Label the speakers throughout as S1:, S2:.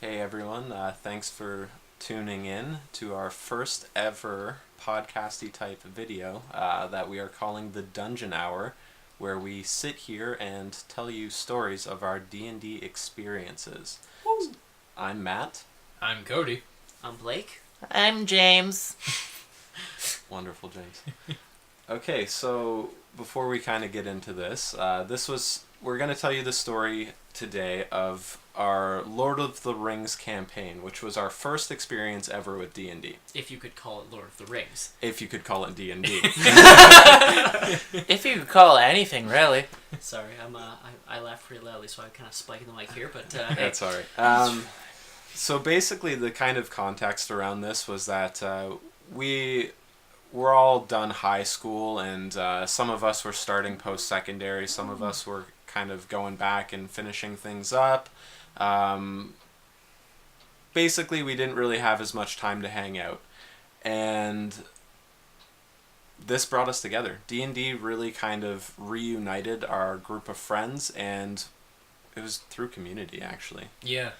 S1: Hey everyone, thanks for tuning in to our first ever podcasty type video that we are calling the Dungeon Hour, where we sit here and tell you stories of our D&D experiences.
S2: Woo.
S1: I'm Matt.
S3: I'm Cody.
S2: I'm Blake.
S4: I'm James.
S1: Wonderful, James. Okay, so before we kind of get into this, we're going to tell you the story today of our Lord of the Rings campaign, which was our first experience ever with D&D.
S2: If you could call it Lord of the Rings.
S1: If you could call it D&D.
S4: If you could call it anything, really.
S2: Sorry, I laughed pretty loudly, so I kind of spiked the mic here, but hey.
S1: That's all right. So basically, the kind of context around this was that we were all done high school, and some of us were starting post-secondary, some of us were kind of going back and finishing things up. Basically, we didn't really have as much time to hang out, and this brought us together. D&D really kind of reunited our group of friends, and it was through community, actually.
S3: Yeah.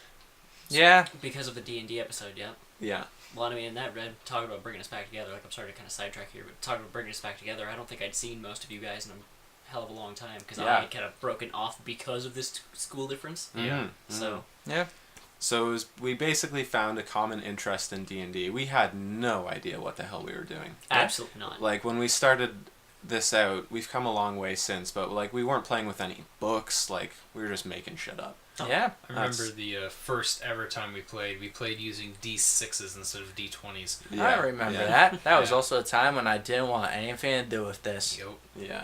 S4: Yeah.
S2: Because of the D&D episode, yeah.
S1: Yeah.
S2: Well, I mean, in that read, talking about bringing us back together, like, I'm sorry to kind of sidetrack here, but talking about bringing us back together, I don't think I'd seen most of you guys in a hell of a long time, because I had kind of broken off because of this school difference.
S1: Yeah.
S2: So.
S4: Yeah.
S1: So we basically found a common interest in D&D. We had no idea what the hell we were doing.
S2: Absolutely not.
S1: Like, when we started this out, we've come a long way since, but, like, we weren't playing with any books. Like, we were just making shit up.
S2: Oh.
S4: Yeah.
S3: I remember the first ever time we played using D6s instead of D20s.
S1: Yeah.
S4: I remember that. That was also a time when I didn't want anything to do with this.
S3: Yep.
S1: Yeah.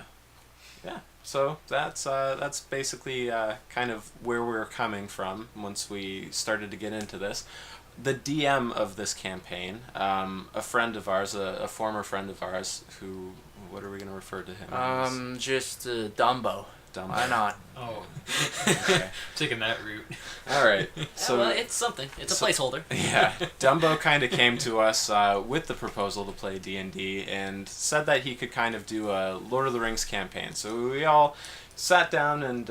S1: Yeah. So that's basically kind of where we're coming from once we started to get into this. The DM of this campaign, a friend of ours, a former friend of ours, who, what are we going to refer to him as?
S4: Just Dumbo.
S1: Dumbo.
S4: Why not?
S3: Oh.
S1: Okay.
S3: Taking that route.
S1: All right. So
S2: well, it's something. It's a placeholder.
S1: Yeah, Dumbo kind of came to us with the proposal to play D&D and said that he could kind of do a Lord of the Rings campaign. So we all sat down and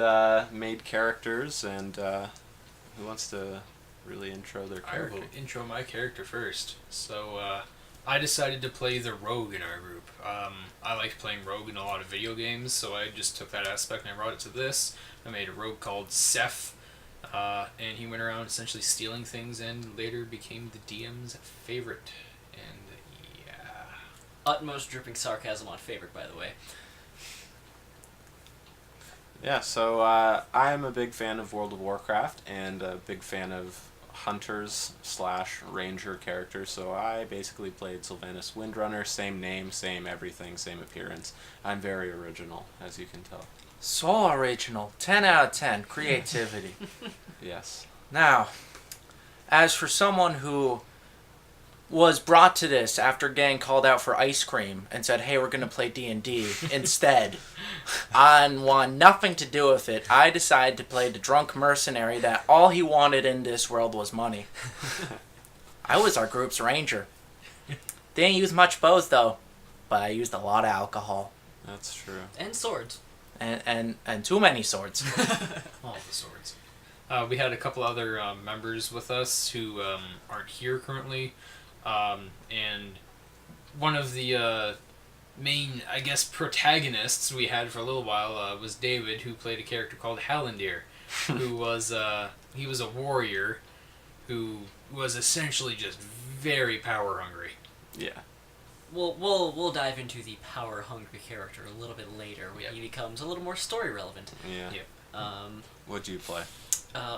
S1: made characters, and who wants to really intro their
S3: I
S1: character?
S3: will intro my character first. So, I decided to play the rogue in our group. I liked playing rogue in a lot of video games, so I just took that aspect and I brought it to this. I made a rogue called Seth, and he went around essentially stealing things and later became the DM's favorite. And yeah.
S2: Utmost dripping sarcasm on favorite, by the way.
S1: Yeah, so I am a big fan of World of Warcraft and a big fan of hunters/ranger characters, so I basically played Sylvanas Windrunner, same name, same everything, same appearance. I'm very original, as you can tell.
S4: So original. 10 out of 10. Creativity.
S1: Yes.
S4: Now, as for someone who was brought to this after getting called out for ice cream and said, hey, we're going to play D&D instead, and want nothing to do with it, I decided to play the drunk mercenary that all he wanted in this world was money. I was our group's ranger. Didn't use much bows, though, but I used a lot of alcohol.
S1: That's true.
S2: And swords.
S4: And too many swords.
S3: All the swords. We had a couple other members with us who aren't here currently. And one of the main, I guess, protagonists we had for a little while was David, who played a character called Hallandir, who was he was a warrior who was essentially just very power hungry.
S1: Yeah.
S2: We'll dive into the power hungry character a little bit later when he becomes a little more story relevant.
S1: Yeah.
S3: Yep.
S1: What'd you play?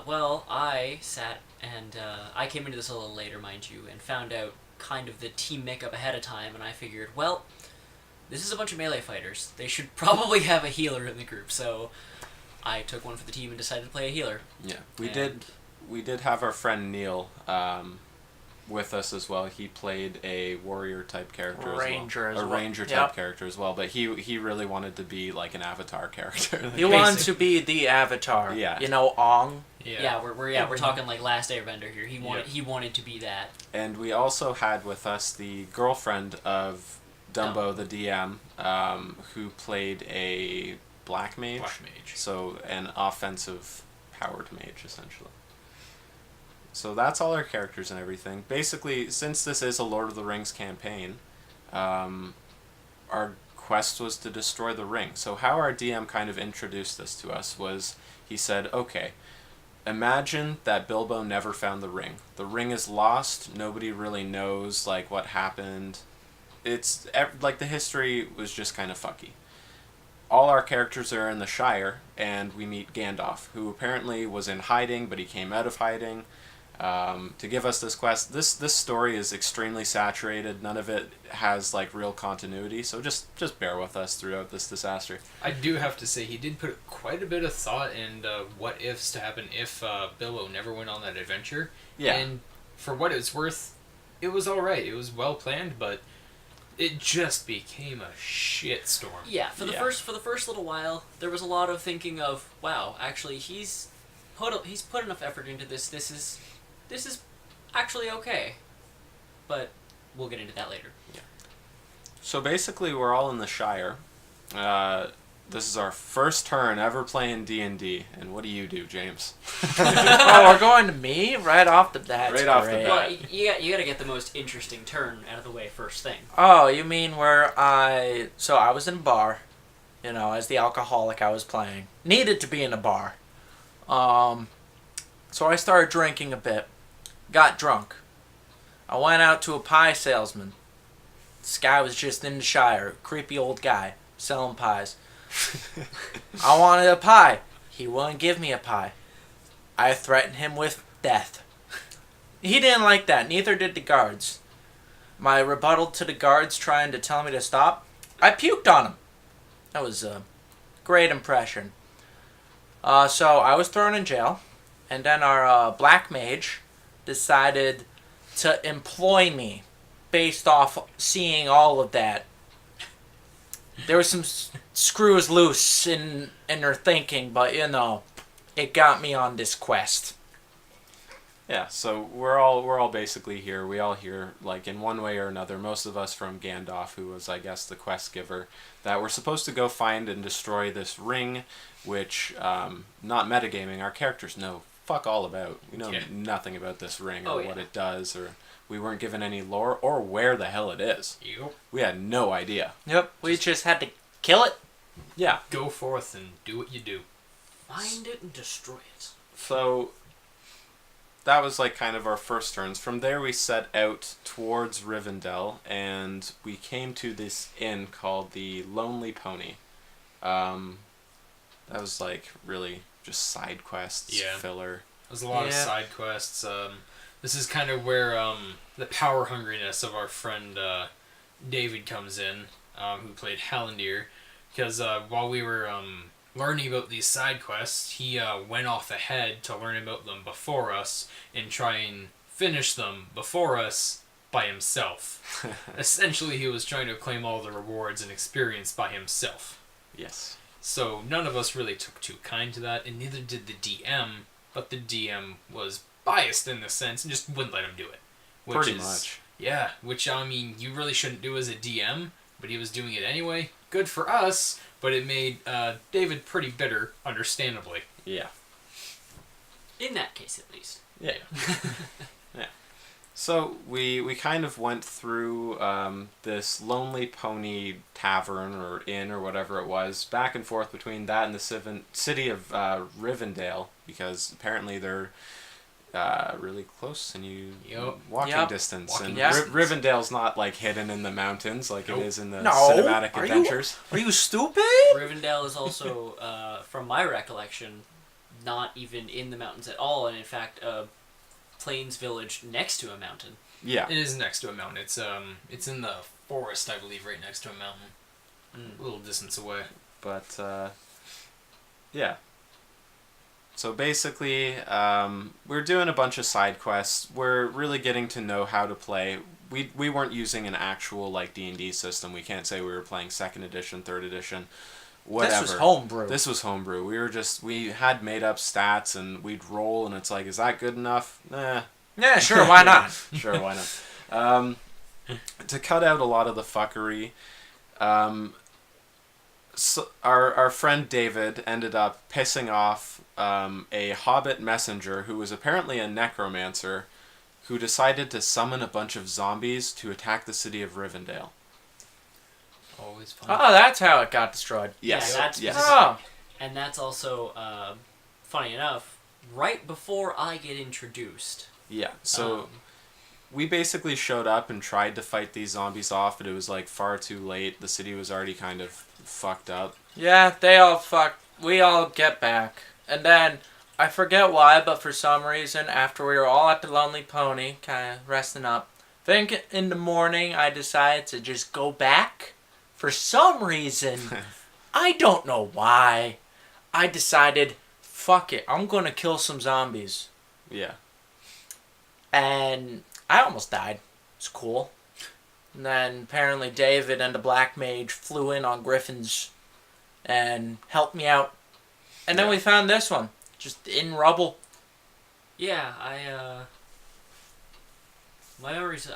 S2: Well, I sat and I came into this a little later, mind you, and found out kind of the team makeup ahead of time, and I figured, well, this is a bunch of melee fighters. They should probably have a healer in the group, so I took one for the team and decided to play a healer.
S1: Yeah, we did have our friend Neil with us as well. He played a warrior type character
S4: Ranger
S1: as
S4: as
S1: well.
S4: well.
S1: A ranger type character as well, but he really wanted to be like an avatar character.
S4: He wanted to be the avatar.
S1: Yeah.
S4: You know, Ong.
S2: Yeah, we're talking like Last Airbender here. He wanted to be that.
S1: And we also had with us the girlfriend of Dumbo, the DM, who played a black mage.
S3: Black mage.
S1: So an offensive powered mage, essentially. So that's all our characters and everything. Basically, since this is a Lord of the Rings campaign, our quest was to destroy the ring. So how our DM kind of introduced this to us was he said, okay, imagine that Bilbo never found the ring. The ring is lost. Nobody really knows like what happened. It's like the history was just kind of fucky. All our characters are in the Shire, and we meet Gandalf, who apparently was in hiding, but he came out of hiding to give us this quest. This story is extremely saturated. None of it has like real continuity, so just bear with us throughout this disaster.
S3: I do have to say he did put quite a bit of thought and what ifs to happen if Bilbo never went on that adventure.
S1: Yeah.
S3: And for what it's worth, it was all right. It was well planned, but it just became a shitstorm.
S2: Yeah, for the first little while, there was a lot of thinking of, wow, actually he's put enough effort into this. This is actually okay. But we'll get into that later.
S1: Yeah. So basically, we're all in the Shire. This is our first turn ever playing D&D, and what do you do, James?
S4: Oh, we're going to me right off the bat.
S1: Right off the
S4: Great.
S1: bat.
S2: Well, you gotta get the most interesting turn out of the way first thing.
S4: Oh, you mean where I was in a bar, as the alcoholic I was playing. Needed to be in a bar. So I started drinking a bit. Got drunk. I went out to a pie salesman. This guy was just in the Shire. Creepy old guy. Selling pies. I wanted a pie. He wouldn't give me a pie. I threatened him with death. He didn't like that. Neither did the guards. My rebuttal to the guards trying to tell me to stop, I puked on him. That was a great impression. So I was thrown in jail, and then our black mage decided to employ me based off seeing all of that. There were some screws loose in her thinking, but it got me on this quest.
S1: Yeah, so we're all basically here. We all hear, like, in one way or another, most of us from Gandalf, who was, I guess, the quest giver, that we're supposed to go find and destroy this ring, which, not metagaming, our characters know fuck all about. We know nothing about this ring or what it does, or we weren't given any lore or where the hell it is.
S3: Yep.
S1: We had no idea.
S4: Yep, we just had to kill it.
S1: Yeah.
S3: Go forth and do what you do.
S2: Find it and destroy it.
S1: So that was like kind of our first turns. From there we set out towards Rivendell, and we came to this inn called the Lonely Pony. That was like really just side quests, filler.
S3: There's a lot of side quests. This is kind of where the power hungriness of our friend David comes in, who played Hallandir, because while we were learning about these side quests, he went off ahead to learn about them before us and try and finish them before us by himself. Essentially, he was trying to claim all the rewards and experience by himself.
S1: Yes.
S3: So none of us really took too kind to that, and neither did the DM, but the DM was biased in this sense and just wouldn't let him do it.
S1: Pretty much.
S3: Yeah, which, I mean, you really shouldn't do as a DM, but he was doing it anyway. Good for us, but it made David pretty bitter, understandably.
S1: Yeah.
S2: In that case, at least.
S1: Yeah. Yeah. So we kind of went through this Lonely Pony tavern or inn or whatever it was, back and forth between that and the city of Rivendell, because apparently they're really close and walking distance.
S3: Walking
S1: and
S3: distance.
S1: Rivendell's not like hidden in the mountains like it is in the
S4: No.
S1: cinematic
S4: Are
S1: adventures.
S4: Are you stupid?
S2: Rivendell is also, from my recollection, not even in the mountains at all, and in fact, a plains village next to a mountain.
S1: Yeah.
S3: It is next to a mountain. It's in the forest, I believe, right next to a mountain. A little distance away.
S1: But, yeah. So basically, we're doing a bunch of side quests. We're really getting to know how to play. We weren't using an actual like D&D system. We can't say we were playing 2nd edition, 3rd edition, whatever.
S4: This was homebrew.
S1: This was homebrew. We had made up stats and we'd roll and it's like, is that good enough? Nah.
S4: Yeah, sure, why not?
S1: Sure, why not? To cut out a lot of the fuckery, So our friend David ended up pissing off a hobbit messenger who was apparently a necromancer who decided to summon a bunch of zombies to attack the city of Rivendell.
S3: Always fun.
S4: Oh, that's how it got destroyed.
S1: Yes.
S2: Yeah, that's
S1: yes.
S4: Oh.
S2: And that's also, funny enough, right before I get introduced.
S1: Yeah. So
S2: Um,
S1: we basically showed up and tried to fight these zombies off, but it was like far too late. The city was already kind of fucked up.
S4: Yeah, we all get back. And then, I forget why, but for some reason, after we were all at the Lonely Pony, kind of resting up, think in the morning I decided to just go back. For some reason, I don't know why, I decided, fuck it, I'm gonna kill some zombies.
S1: Yeah.
S4: And I almost died. It's cool. And then apparently David and the Black Mage flew in on Griffins and helped me out. And then
S1: Yeah.
S4: we found this one, just in rubble.
S2: Yeah, my memories,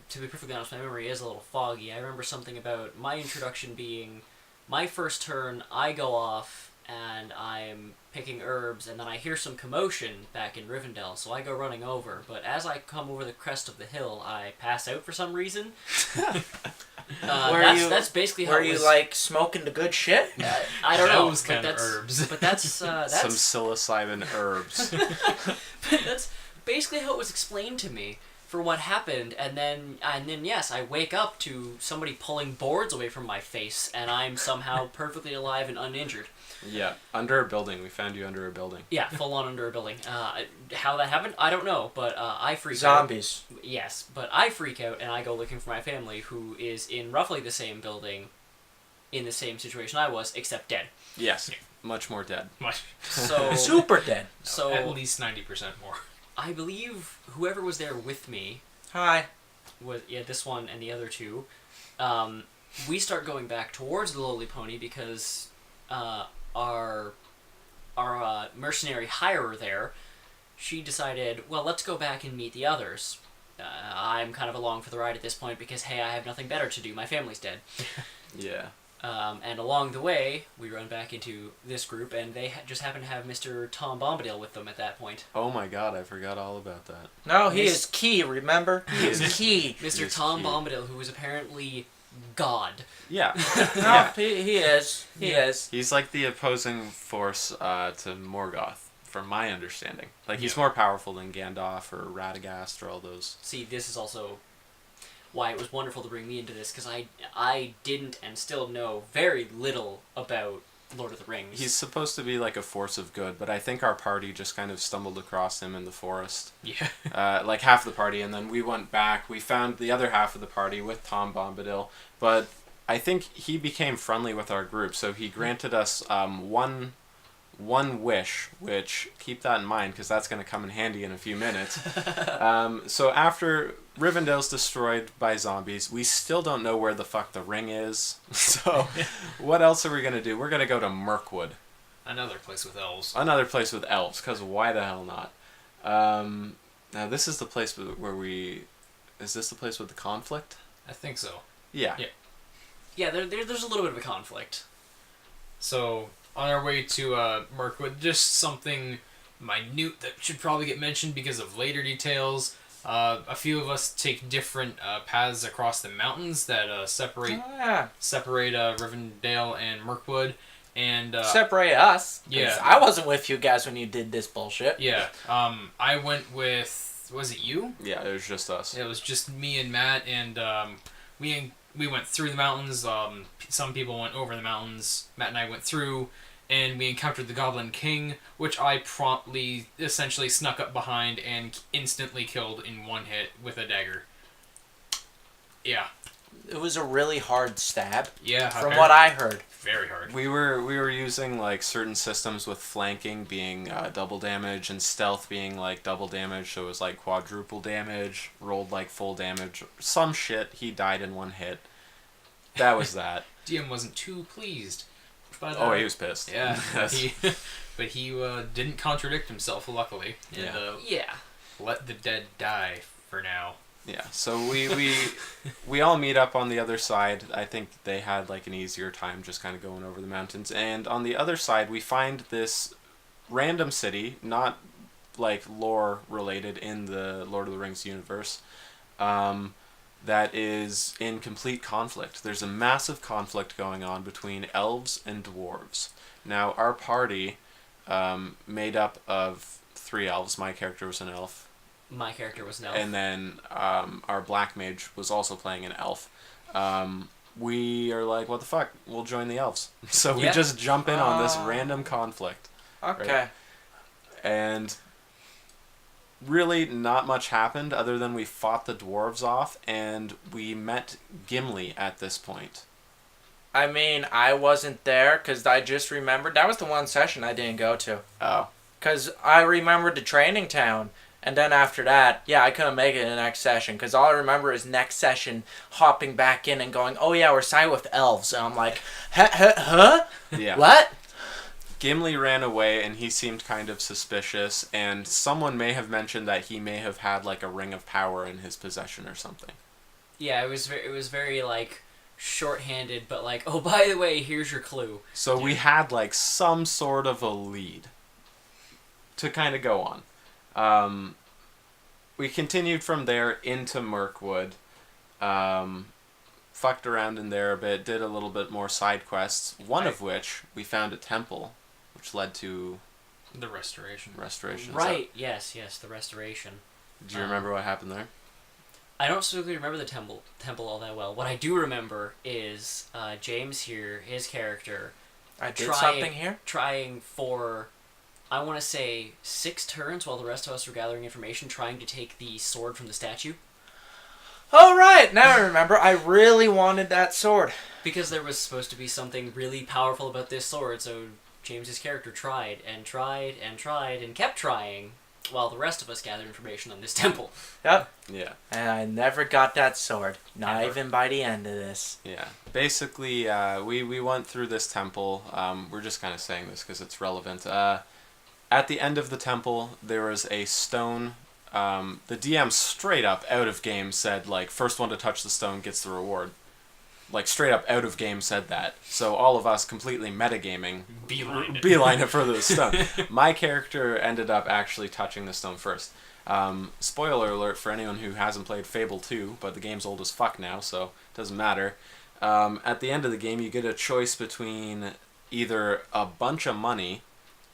S2: to be perfectly honest, my memory is a little foggy. I remember something about my introduction being my first turn, I go off, and I'm picking herbs, and then I hear some commotion back in Rivendell, so I go running over. But as I come over the crest of the hill, I pass out for some reason. That's basically how
S4: Were
S2: it
S4: you
S2: was.
S4: like smoking the good shit?
S2: I don't know,
S3: Those
S2: but
S3: kind of
S2: that's
S3: herbs.
S2: But that's
S1: Some
S2: that's
S1: psilocybin herbs.
S2: but that's basically how it was explained to me for what happened, and then yes, I wake up to somebody pulling boards away from my face, and I'm somehow perfectly alive and uninjured.
S1: Yeah. Under a building. We found you under a building.
S2: Yeah, full on under a building. How that happened, I don't know, but I freak
S4: Zombies.
S2: out. Yes, but I freak out, and I go looking for my family, who is in roughly the same building, in the same situation I was, except dead.
S1: Yes. Much more dead.
S3: Much.
S2: So
S4: Super dead.
S2: so
S3: At least 90% more.
S2: I believe whoever was there with me
S4: Hi.
S2: was this one and the other two. We start going back towards the Lowly Pony because our mercenary hirer there, she decided, well, let's go back and meet the others. I'm kind of along for the ride at this point because, hey, I have nothing better to do. My family's dead.
S1: Yeah.
S2: And along the way, we run back into this group, and they just happen to have Mr. Tom Bombadil with them at that point.
S1: Oh my god, I forgot all about that.
S4: No, he
S2: Miss-
S4: is key, remember? He is key.
S2: Mr.
S1: Yes,
S2: Tom
S1: he-
S2: Bombadil, who is apparently God.
S1: Yeah.
S4: No,
S1: Yeah.
S4: he is. He is.
S1: He's like the opposing force to Morgoth, from my understanding. Like, he's
S3: Yeah.
S1: more powerful than Gandalf or Radagast or all those.
S2: See, this is also why it was wonderful to bring me into this, because I didn't and still know very little about Lord of the Rings.
S1: He's supposed to be like a force of good, but I think our party just kind of stumbled across him in the forest.
S3: Yeah.
S1: Like half the party, and then we went back. We found the other half of the party with Tom Bombadil, but I think he became friendly with our group, so he granted us one wish, which, keep that in mind, because that's going to come in handy in a few minutes. So after Rivendell's destroyed by zombies, we still don't know where the fuck the ring is. So what else are we going to do? We're going to go to Mirkwood.
S3: Another place with elves.
S1: Another place with elves, because why the hell not? Now this is the place where we... Is this the place with the conflict?
S3: I think so.
S1: Yeah.
S3: Yeah.
S2: yeah, there's a little bit of a conflict.
S3: So, on our way to Mirkwood, just something minute that should probably get mentioned because of later details. A few of us take different paths across the mountains that separate
S4: Oh, yeah.
S3: Rivendell and Mirkwood, and
S4: Separate us. 'Cause
S3: yeah.
S4: I wasn't with you guys when you did this bullshit.
S3: yeah. I went with, was it you?
S1: Yeah, it was just us.
S3: It was just me and Matt, and we went through the mountains. Some people went over the mountains. Matt and I went through, and we encountered the Goblin King, which I promptly, essentially snuck up behind and instantly killed in one hit with a dagger. Yeah.
S4: It was a really hard stab,
S3: Yeah.
S4: from what I heard.
S3: Very hard.
S1: We were using like certain systems with flanking being double damage and stealth being like double damage, so it was like quadruple damage, rolled like full damage. Some shit, he died in one hit. That was that.
S3: DM wasn't too pleased. But,
S1: Oh, he was pissed.
S3: Yeah.
S1: Yes.
S3: But he didn't contradict himself, luckily. And,
S1: Yeah.
S2: Yeah.
S3: let the dead die for now.
S1: Yeah, so we all meet up on the other side. I think they had like an easier time just kind of going over the mountains. And on the other side, we find this random city, not like lore related in the Lord of the Rings universe, that is in complete conflict. There's a massive conflict going on between elves and dwarves. Now, our party, made up of 3 elves. My character was an elf.
S2: My character was an elf.
S1: And then our black mage was also playing an elf. We are like, what the fuck? We'll join the elves. So we just jump in on this random conflict.
S4: Okay.
S1: Right? And really not much happened other than we fought the dwarves off and we met Gimli at this point.
S4: I mean, I wasn't there because I just remembered. That was the one session I didn't go to.
S1: Oh.
S4: Because I remembered the training town. And then after that, yeah, I couldn't make it in the next session. Because all I remember is next session hopping back in and going, oh yeah, we're siding with elves. And I'm like, huh?
S1: Yeah.
S4: What?
S1: Gimli ran away and he seemed kind of suspicious. And someone may have mentioned that he may have had like a ring of power in his possession or something.
S2: Yeah, it was very like shorthanded, but like, oh, by the way, here's your clue.
S1: So we had like some sort of a lead to kind of go on. We continued from there into Mirkwood, fucked around in there a bit, did a little bit more side quests, one of which we found a temple, which led to
S3: The restoration.
S2: Right, yes, the restoration.
S1: Do you remember what happened there?
S2: I don't specifically remember the temple all that well. What I do remember is James here, his character,
S4: I did something here?
S2: trying for, I want to say, 6 turns while the rest of us were gathering information, trying to take the sword from the statue.
S4: Oh, right. Now I remember. I really wanted that sword.
S2: Because there was supposed to be something really powerful about this sword, so James's character tried and tried and tried and kept trying while the rest of us gathered information on this temple.
S4: Yep.
S1: Yeah.
S4: And I never got that sword. Not
S2: Ever.
S4: even by the end of this.
S1: Yeah. Basically, we went through this temple. We're just kind of saying this because it's relevant. At the end of the temple, there was a stone. The DM straight up out of game said, like, first one to touch the stone gets the reward. Like, straight up out of game said that. So all of us completely metagaming beeline it for the stone. My character ended up actually touching the stone first. Spoiler alert for anyone who hasn't played Fable 2, but the game's old as fuck now, so it doesn't matter. At the end of the game, you get a choice between either a bunch of money,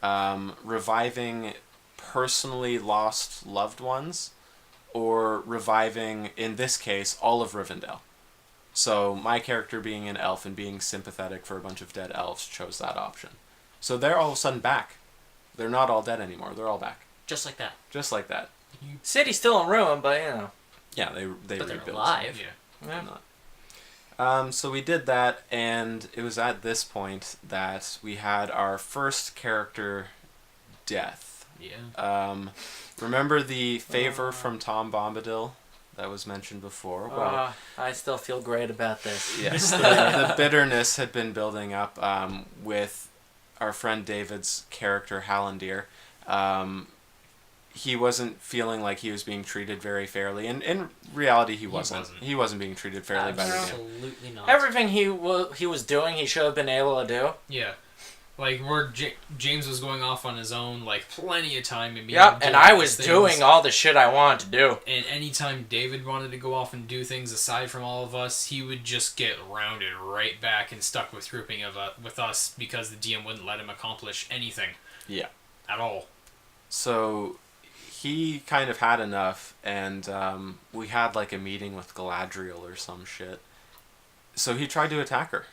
S1: reviving personally lost loved ones, or reviving, in this case, all of Rivendell. So my character, being an elf and being sympathetic for a bunch of dead elves, chose that option. So they're all of a sudden back. They're not all dead anymore. They're all back.
S2: Just like that.
S1: Just like that.
S4: City's still in ruin, but you know.
S1: Yeah, they
S2: But they're
S1: rebuilt.
S2: alive.
S3: Yeah.
S4: Yeah.
S1: So we did that, and it was at this point that we had our first character death.
S3: Yeah.
S1: Remember the favor from Tom Bombadil that was mentioned before? Well,
S4: I still feel great about this.
S1: yes, the bitterness had been building up with our friend David's character, Hallandir. He wasn't feeling like he was being treated very fairly, and in reality he wasn't. He wasn't being treated fairly by the game.
S2: Absolutely not.
S4: Everything he was doing, he should have been able to do.
S3: Yeah. Like, where James was going off on his own, like, plenty of time. And
S4: Yep, and I was doing all the shit I wanted to do.
S3: And anytime David wanted to go off and do things aside from all of us, he would just get rounded right back and stuck with grouping with us because the DM wouldn't let him accomplish anything.
S1: Yeah.
S3: At all.
S1: So he kind of had enough, and we had like a meeting with Galadriel or some shit. So he tried to attack her.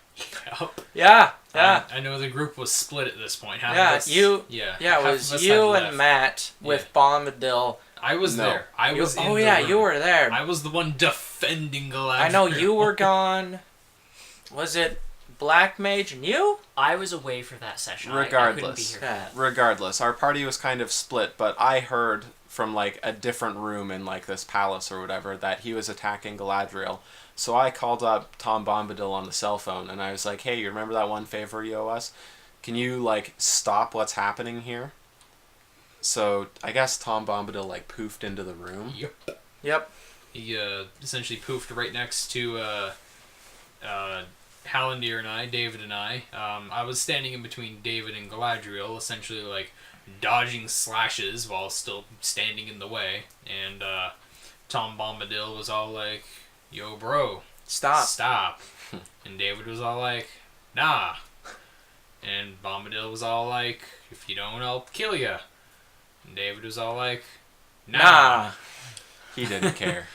S4: Yeah.
S3: I know the group was split at this point. Half of us,
S4: Yeah, it was you and Matt with Bombadil.
S3: I was there. I was in the room.
S4: You were there.
S3: I was the one defending Galadriel.
S4: I know you were gone. Was it Black Mage and you?
S2: I was away for that session.
S1: Regardless.
S2: I couldn't be here for that.
S1: Regardless, our party was kind of split, but I heard from like a different room in like this palace or whatever that he was attacking Galadriel. So I called up Tom Bombadil on the cell phone and I was like, hey, you remember that one favor you owe us? Can you like stop what's happening here? So I guess Tom Bombadil like poofed into the room.
S3: Yep. He essentially poofed right next to Hallandir and I, David and I. I was standing in between David and Galadriel, essentially like dodging slashes while still standing in the way. And Tom Bombadil was all like, "Yo, bro, stop." And David was all like, "Nah." And Bombadil was all like, "If you don't, I'll kill ya." And David was all like, "Nah."
S1: He didn't care.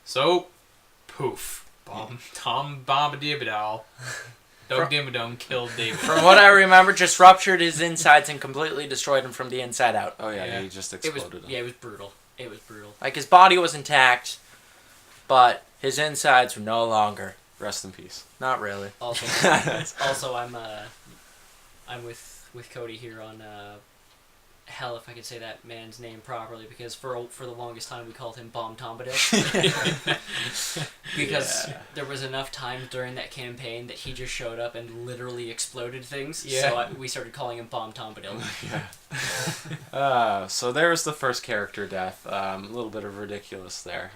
S3: So, poof. Tom Bombadil, Doug Dimmadome killed David.
S4: From what I remember, just ruptured his insides and completely destroyed him from the inside out.
S1: Oh yeah, he just exploded him.
S2: Yeah, it was brutal. It was brutal.
S4: Like, his body was intact, but his insides were no longer.
S1: Rest in peace.
S4: Not really.
S2: Also, I'm with Cody here on hell, if I could say that man's name properly, because for the longest time we called him Bomb Tombadil. Because there was enough times during that campaign that he just showed up and literally exploded things.
S3: Yeah.
S2: So we started calling him Bomb Tombadil.
S1: Yeah. So there's the first character death. A little bit of ridiculous there.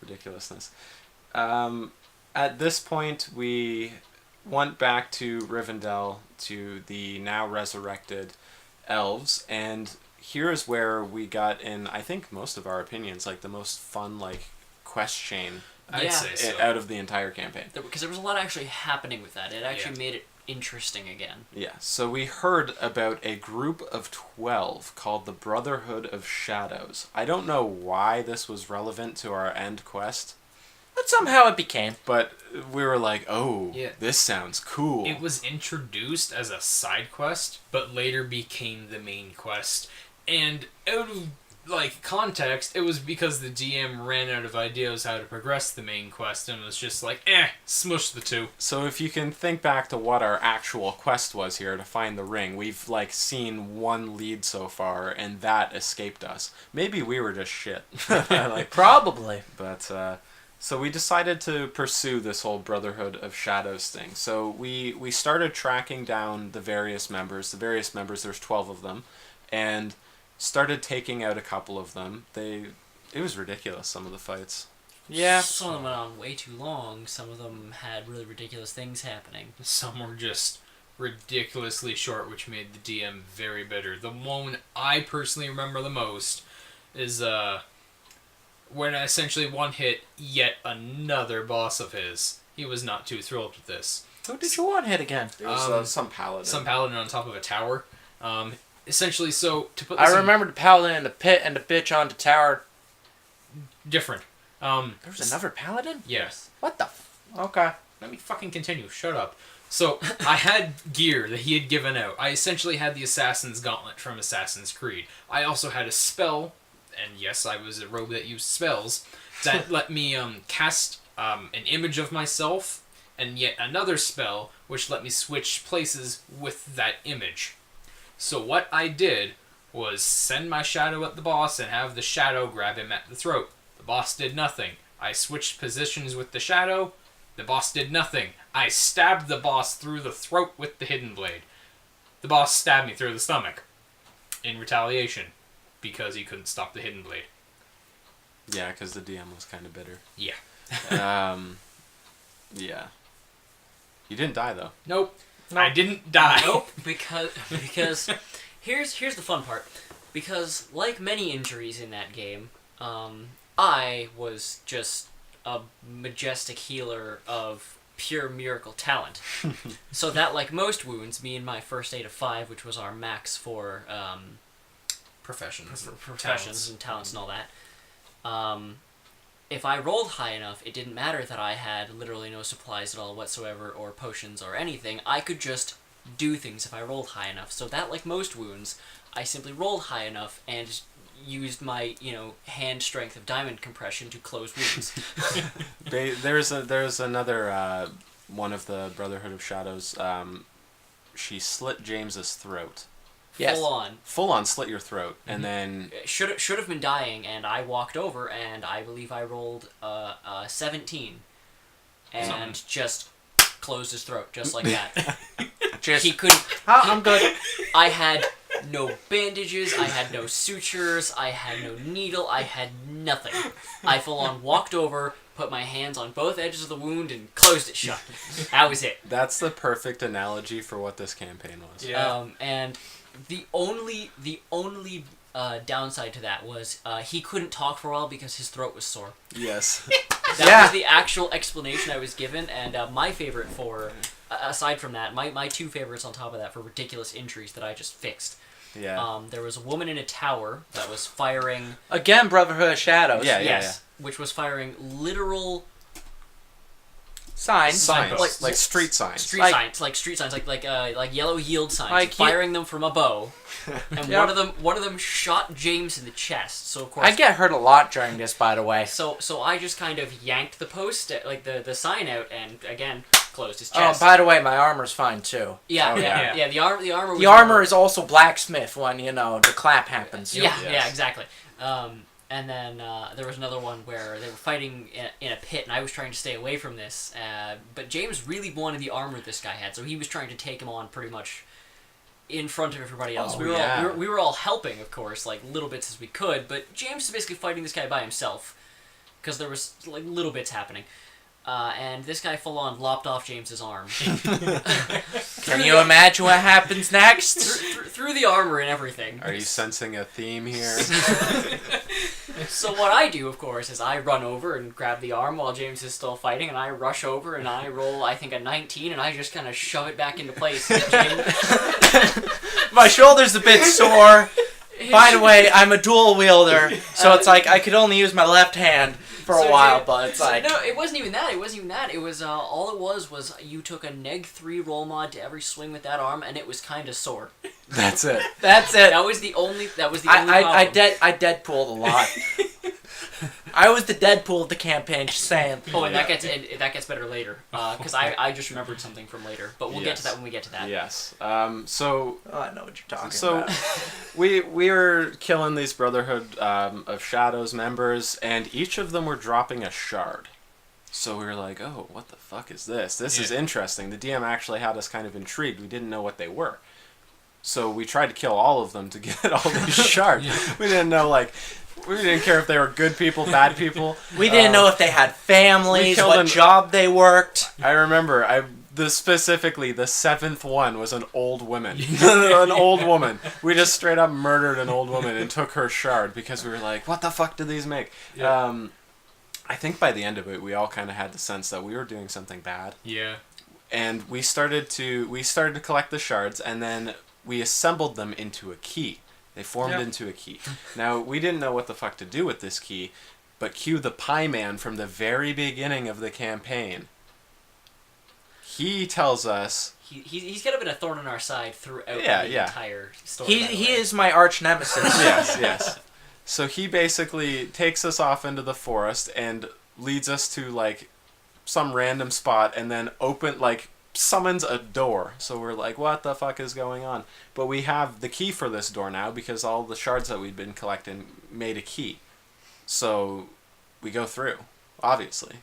S1: Ridiculousness. At this point, we went back to Rivendell, to the now resurrected elves, and here is where we got in, I think, most of our opinions, like the most fun, like, quest chain
S3: I'd say so.
S1: out of the entire campaign.
S2: Because there was a lot actually happening with that. It actually made it interesting again.
S1: Yeah, so we heard about a group of 12 called the Brotherhood of Shadows. I don't know why this was relevant to our end quest,
S4: But somehow it became.
S1: but we were like, oh,
S3: Yeah.
S1: this sounds cool.
S3: It was introduced as a side quest, but later became the main quest. And out of like context, it was because the DM ran out of ideas how to progress the main quest, and was just like, smush the two.
S1: So if you can think back to what our actual quest was here to find the ring, we've like seen one lead so far, and that escaped us. Maybe we were just shit. Like,
S4: Probably.
S1: but so we decided to pursue this whole Brotherhood of Shadows thing. So we started tracking down the various members. There's 12 of them, and started taking out a couple of them. It was ridiculous, some of the fights.
S4: Yeah.
S2: Some of them went on way too long. Some of them had really ridiculous things happening.
S3: Some were just ridiculously short, which made the DM very bitter. The one I personally remember the most is when I essentially one-hit yet another boss of his. He was not too thrilled with this.
S4: Who did you one hit again?
S1: It was some paladin.
S3: Some paladin on top of a tower. Essentially, so to put
S4: I
S3: this
S4: remember the paladin in the pit and the bitch on the tower.
S3: different.
S4: There was another paladin?
S3: Yes.
S4: What the Okay.
S3: Let me fucking continue. Shut up. So, I had gear that he had given out. I essentially had the Assassin's Gauntlet from Assassin's Creed. I also had a spell, and yes, I was a rogue that used spells, that let me cast an image of myself, and yet another spell, which let me switch places with that image. So what I did was send my shadow at the boss and have the shadow grab him at the throat. The boss did nothing. I switched positions with the shadow. The boss did nothing. I stabbed the boss through the throat with the hidden blade. The boss stabbed me through the stomach in retaliation because he couldn't stop the hidden blade.
S1: Yeah, because the DM was kind of bitter.
S3: Yeah.
S1: Yeah. You didn't die, though.
S3: Nope. I didn't die.
S2: Nope, because here's the fun part. Because like many injuries in that game, I was just a majestic healer of pure miracle talent. So that, like most wounds, me and my first aid of 5, which was our max for
S3: Professions.
S2: professions and talents and all that. If I rolled high enough, it didn't matter that I had literally no supplies at all whatsoever, or potions or anything. I could just do things if I rolled high enough. So that, like most wounds, I simply rolled high enough and used my, hand strength of diamond compression to close wounds.
S1: There's another one of the Brotherhood of Shadows. She slit James's throat.
S4: Yes.
S2: Full on.
S1: Slit your throat, and then
S2: Should have been dying, and I walked over, and I believe I rolled 17, and just closed his throat just like that.
S4: Just,
S2: He couldn't.
S4: I'm good.
S2: I had had no bandages, I had no sutures, I had no needle, I had nothing. I full on walked over, put my hands on both edges of the wound, and closed it shut. That was it.
S1: That's the perfect analogy for what this campaign was.
S3: Yeah.
S2: And the only downside to that was he couldn't talk for a while because his throat was sore.
S1: Yes.
S2: That was the actual explanation I was given, and my favorite for, aside from that, my two favorites on top of that for ridiculous injuries that I just fixed.
S1: Yeah.
S2: There was a woman in a tower that was firing...
S4: Again, Brotherhood of Shadows.
S1: Yeah.
S2: Yes, which was firing literal...
S4: Signs.
S1: Signs. Like street signs.
S2: Street
S4: Like-
S2: signs, like yellow yield signs,
S4: Like
S2: firing them from a bow, and
S4: Yeah.
S2: one of them shot James in the chest. So of course,
S4: I get hurt a lot during this, by the way.
S2: so I just kind of yanked the post, like the sign out, and again closed his
S4: Oh,
S2: chest.
S4: by the way, my armor's fine too.
S2: Yeah,
S1: Oh,
S2: yeah,
S1: yeah.
S2: The armor. Was
S4: The armor is also blacksmith when, the clap happens.
S2: Yeah,
S1: Yes.
S2: yeah, exactly. And then there was another one where they were fighting in a pit, and I was trying to stay away from this. But James really wanted the armor this guy had, so he was trying to take him on pretty much in front of everybody else.
S1: Oh,
S2: we were
S1: yeah.
S2: all we were all helping, of course, like little bits as we could. But James is basically fighting this guy by himself because there was like little bits happening. And this guy full on lopped off James's arm.
S4: Can you imagine what happens next?
S2: through the armor and everything.
S1: Are you sensing a theme here?
S2: So what I do, of course, is I run over and grab the arm while James is still fighting, and I rush over and I roll, I think, a 19, and I just kind of shove it back into place.
S4: My shoulder's a bit sore. By the way, I'm a dual wielder, so it's like I could only use my left hand for a while, but it's like...
S2: No, it wasn't even that. It was, all it was you took a neg 3 roll mod to every swing with that arm, and it was kind of sore.
S1: That's it.
S4: That's it.
S2: That was the only problem.
S4: I Deadpooled a lot. I was the Deadpool of the campaign, just saying.
S2: Oh, and that gets better later, because I just remembered something from later, but we'll get to
S1: Yes.
S2: that when we get to that.
S1: Yes.
S4: Oh, I know what you're talking
S1: So
S4: about.
S1: we were killing these Brotherhood of Shadows members, and each of them were dropping a shard. So we were like, oh, what the fuck is this? This is interesting. The DM actually had us kind of intrigued. We didn't know what they were. So we tried to kill all of them to get all these shards. We didn't know, we didn't care if they were good people, bad people.
S4: We didn't know if they had families,
S1: killed
S4: what
S1: an-
S4: job they worked.
S1: I remember, specifically, the 7th one was an old woman. An old woman. We just straight up murdered an old woman and took her shard because we were like, what the fuck did these make?
S3: Yeah.
S1: I think by the end of it, we all kind of had the sense that we were doing something bad.
S3: Yeah.
S1: And we started to collect the shards, and then we assembled them into a key. They formed into a key. Now, we didn't know what the fuck to do with this key, but cue the Pie Man from the very beginning of the campaign. He tells us...
S2: He's got a bit of thorn in our side throughout the entire story.
S4: He is my arch nemesis.
S1: Yes. So he basically takes us off into the forest and leads us to, some random spot and then summons a door. So we're like, what the fuck is going on? But we have the key for this door now because all the shards that we'd been collecting made a key. So we go through, obviously.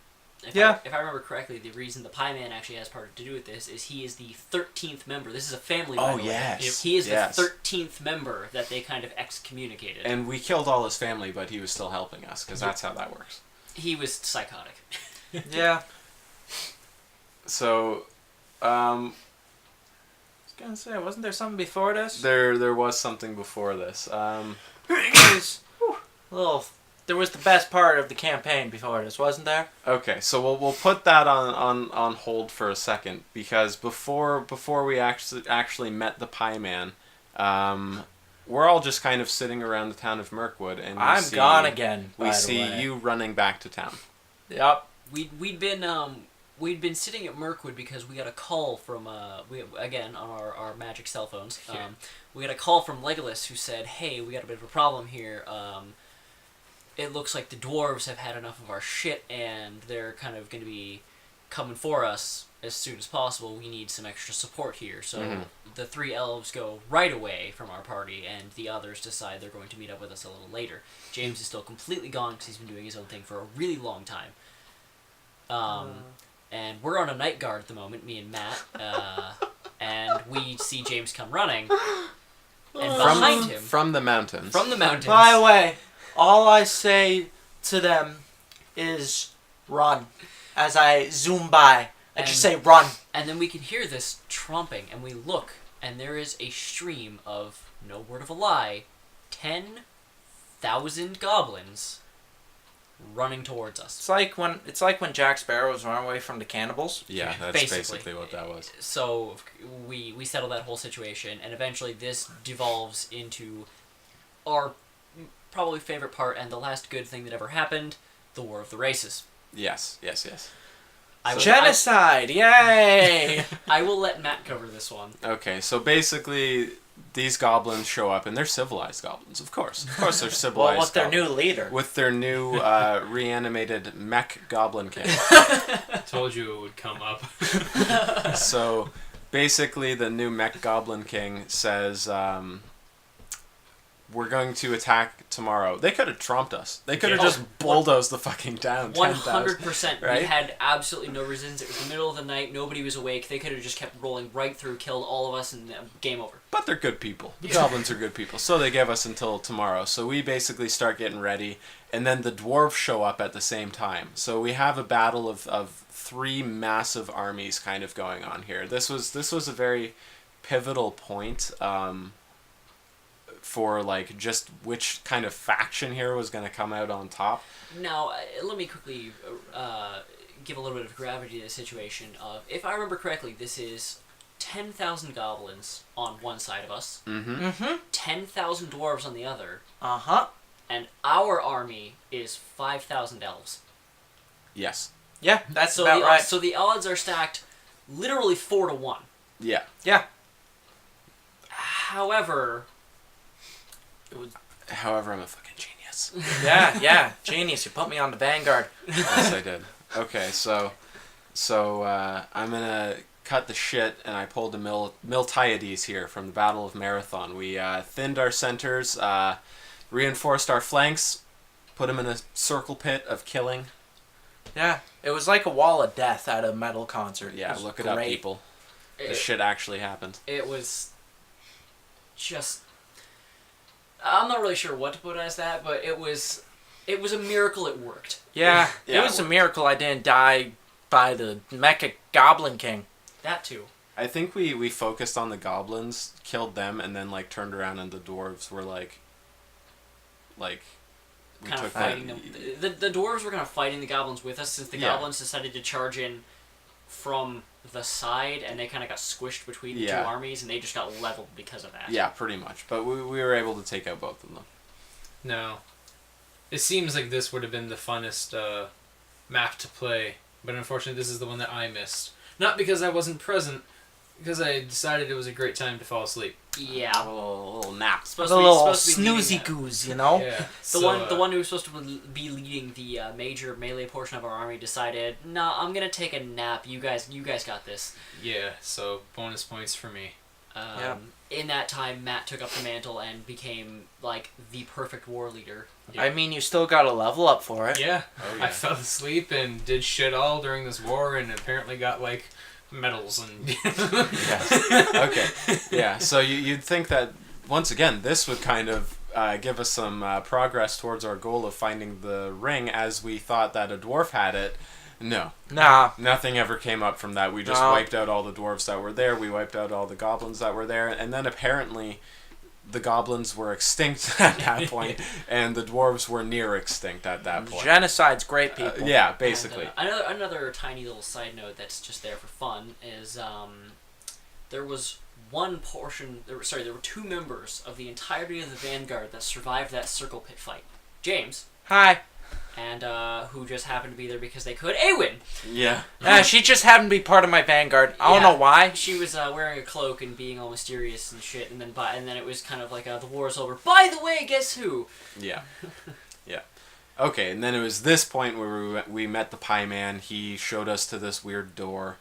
S2: If I remember correctly, the reason the Pie Man actually has part to do with this is he is the 13th member. This is a family, by the way.
S1: Yes.
S2: He is the 13th member that they kind of excommunicated.
S1: And we killed all his family, but he was still helping us, because that's how that works.
S2: He was psychotic.
S4: Yeah.
S1: So,
S4: I was gonna say, wasn't there something before this?
S1: there was something before this.
S4: There was the best part of the campaign before this, wasn't there?
S1: Okay, so we'll put that on hold for a second, because before we actually met the Pie Man, we're all just kind of sitting around the town of Mirkwood, and
S4: I'm gone again.
S1: We see you running back to town.
S4: Yep.
S2: We'd been sitting at Mirkwood because we got a call from on our magic cell phones. We got a call from Legolas who said, "Hey, we got a bit of a problem here. It looks like the dwarves have had enough of our shit, and they're kind of going to be coming for us as soon as possible. We need some extra support here." So the 3 elves go right away from our party, and the others decide they're going to meet up with us a little later. James is still completely gone because he's been doing his own thing for a really long time. And we're on a night guard at the moment, me and Matt, and we see James come running, And behind him,
S1: from the mountains.
S2: from the mountains,
S4: By the way, all I say to them is run. As I zoom by, I just say run.
S2: and then we can hear this tromping, and we look, and there is a stream of, no word of a lie, 10,000 goblins running towards us.
S4: It's like when Jack Sparrow was running away from the cannibals.
S1: Yeah, that's basically what that was.
S2: So we settle that whole situation, and eventually this devolves into our probably favorite part and the last good thing that ever happened, the War of the Races.
S1: Yes.
S4: Genocide! Yay!
S2: I will let Matt cover this one.
S1: Okay, so basically, these goblins show up, and they're civilized goblins, of course. Of course, they're civilized.
S4: Well, with their
S1: goblins.
S4: new leader.
S1: With their new reanimated mech goblin king.
S3: Told you it would come up.
S1: So, basically, the new mech goblin king says, we're going to attack tomorrow. They could have trumped us. They could have just bulldozed the fucking town.
S2: 100%.
S1: right?
S2: We had absolutely no resistance. It was the middle of the night. Nobody was awake. They could have just kept rolling right through, killed all of us, and game over.
S1: But they're good people. The goblins are good people. So they give us until tomorrow. So we basically start getting ready. And then the dwarves show up at the same time. So we have a battle of three massive armies kind of going on here. This was a very pivotal point for like just which kind of faction here was going to come out on top.
S2: Now, let me quickly give a little bit of gravity to the situation of, if I remember correctly, this is 10,000 goblins on one side of us, 10,000 dwarves on the other, and our army is 5,000 elves.
S1: Yes.
S4: Yeah, that's
S2: So
S4: about right.
S2: So the odds are stacked literally 4 to 1.
S1: Yeah.
S4: Yeah.
S2: However,
S1: However, I'm a fucking genius.
S4: Yeah. Genius, you put me on the Vanguard.
S1: Yes, I did. Okay, so I'm gonna cut the shit, and I pulled a Miltiades here from the Battle of Marathon. We thinned our centers, reinforced our flanks, put them in a circle pit of killing.
S4: Yeah, it was like a wall of death at a metal concert.
S1: Yeah, look it up, people. This shit actually happened.
S2: It was just... I'm not really sure what to put as that, but it was a miracle it worked.
S4: Yeah, it was a miracle I didn't die by the Mecha Goblin King.
S2: That too.
S1: I think we focused on the goblins, killed them, and then like turned around and the dwarves were like we
S2: Kind of
S1: took
S2: fighting them. The dwarves were kind of fighting the goblins with us since the goblins decided to charge in from the side, and they kind of got squished between the two armies, and they just got leveled because of that.
S1: Yeah, pretty much. But we were able to take out both of them.
S3: No. It seems like this would have been the funnest map to play, but unfortunately this is the one that I missed. Not because I wasn't present, because I decided it was a great time to fall asleep.
S2: Yeah.
S1: A little nap.
S4: A little snoozy goose, you know?
S3: Yeah.
S2: The one who was supposed to be leading the major melee portion of our army decided, "Nah, I'm gonna take a nap. You guys got this."
S3: Yeah, so bonus points for me.
S2: In that time, Matt took up the mantle and became like the perfect war leader.
S3: Yeah.
S4: I mean, you still got to level up for it.
S3: Yeah.
S1: Oh, yeah.
S3: I fell asleep and did shit all during this war, and apparently got like medals and.
S1: Yes. Okay. Yeah. So you'd think that once again this would kind of give us some progress towards our goal of finding the ring, as we thought that a dwarf had it. No.
S4: Nah.
S1: Nothing ever came up from that. We just wiped out all the dwarves that were there. We wiped out all the goblins that were there, and then apparently the goblins were extinct at that point, and the dwarves were near extinct at that point.
S4: Genocide's great, people.
S1: Yeah, basically.
S2: And, another tiny little side note that's just there for fun is there was one portion. There were 2 members of the entirety of the Vanguard that survived that circle pit fight. James.
S4: Hi.
S2: And who just happened to be there because they could. Awen!
S1: Yeah.
S4: She just happened to be part of my Vanguard. I don't know why.
S2: She was wearing a cloak and being all mysterious and shit, and then it was kind of like the war's over. By the way, guess who?
S1: Yeah. Yeah. Okay, and then it was this point where we met the Pie Man. He showed us to this weird door,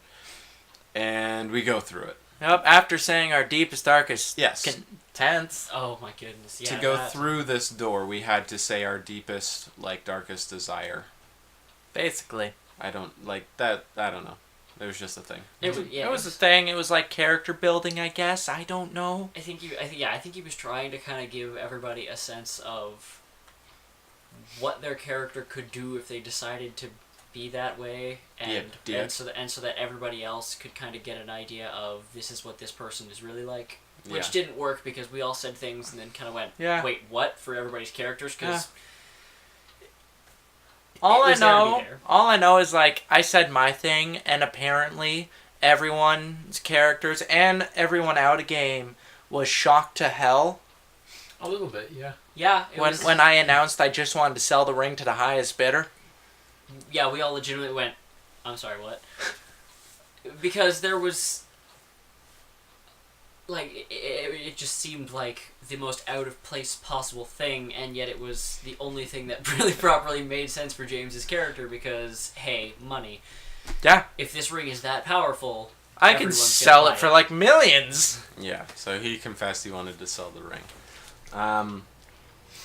S1: and we go through it.
S4: Yep, after saying our deepest, darkest contents.
S2: Oh my goodness! Yeah.
S1: To go through this door, we had to say our deepest, darkest desire.
S4: Basically.
S1: I don't like that. I don't know. It was just a thing.
S4: It was a thing. It was like character building, I guess. I don't know.
S2: I think he was trying to kind of give everybody a sense of what their character could do if they decided to be that way, and so that everybody else could kind of get an idea of this is what this person is really like. Which didn't work because we all said things and then kind of went, wait, what? For everybody's characters? Because
S4: all I know is, like, I said my thing, and apparently everyone's characters and everyone out of game was shocked to hell.
S3: A little bit, yeah.
S2: Yeah.
S4: When I announced I just wanted to sell the ring to the highest bidder.
S2: Yeah, we all legitimately went, I'm sorry, what? Because there was... Like, it just seemed like the most out-of-place possible thing, and yet it was the only thing that really properly made sense for James's character because, hey, money.
S4: Yeah.
S2: If this ring is that powerful,
S4: I can sell it for, like, millions.
S1: Yeah, so he confessed he wanted to sell the ring.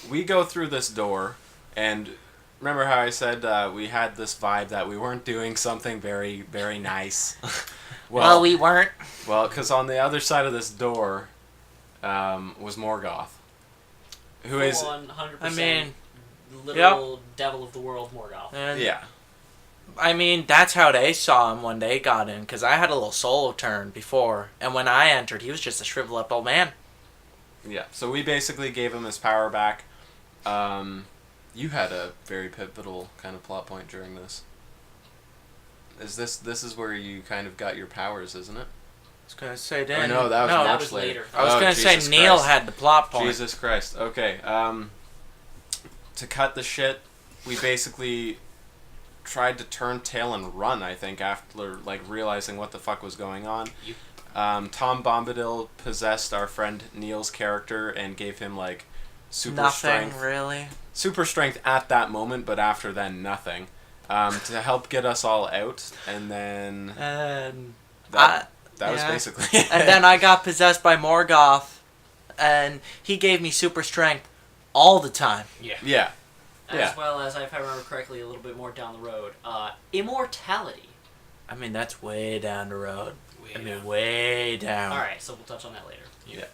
S1: We go through this door, and remember how I said we had this vibe that we weren't doing something very, very nice?
S4: Well, we weren't.
S1: Well, because on the other side of this door was Morgoth, who is
S2: 100%.
S4: I mean,
S2: literal devil of the world, Morgoth.
S1: Yeah.
S4: I mean, that's how they saw him when they got in, because I had a little solo turn before, and when I entered, he was just a shriveled up old man.
S1: Yeah, so we basically gave him his power back. You had a very pivotal kind of plot point during this. This is where you kind of got your powers, isn't it?
S4: I was going to say,
S1: Dan. No, that was much later.
S4: I was going to say Neil had the plot point.
S1: Jesus Christ. Okay, to cut the shit, we basically tried to turn tail and run, I think, after, like, realizing what the fuck was going on. Tom Bombadil possessed our friend Neil's character and gave him, like, super strength.
S4: Nothing, really.
S1: Super strength at that moment, but after then, nothing. To help get us all out, and then... that was basically it.
S4: And then I got possessed by Morgoth, and he gave me super strength all the time.
S1: Yeah.
S2: As well as, if I remember correctly, a little bit more down the road, immortality.
S4: I mean, that's way down the road. Way down.
S2: Alright, so we'll touch on that later.
S1: Yeah.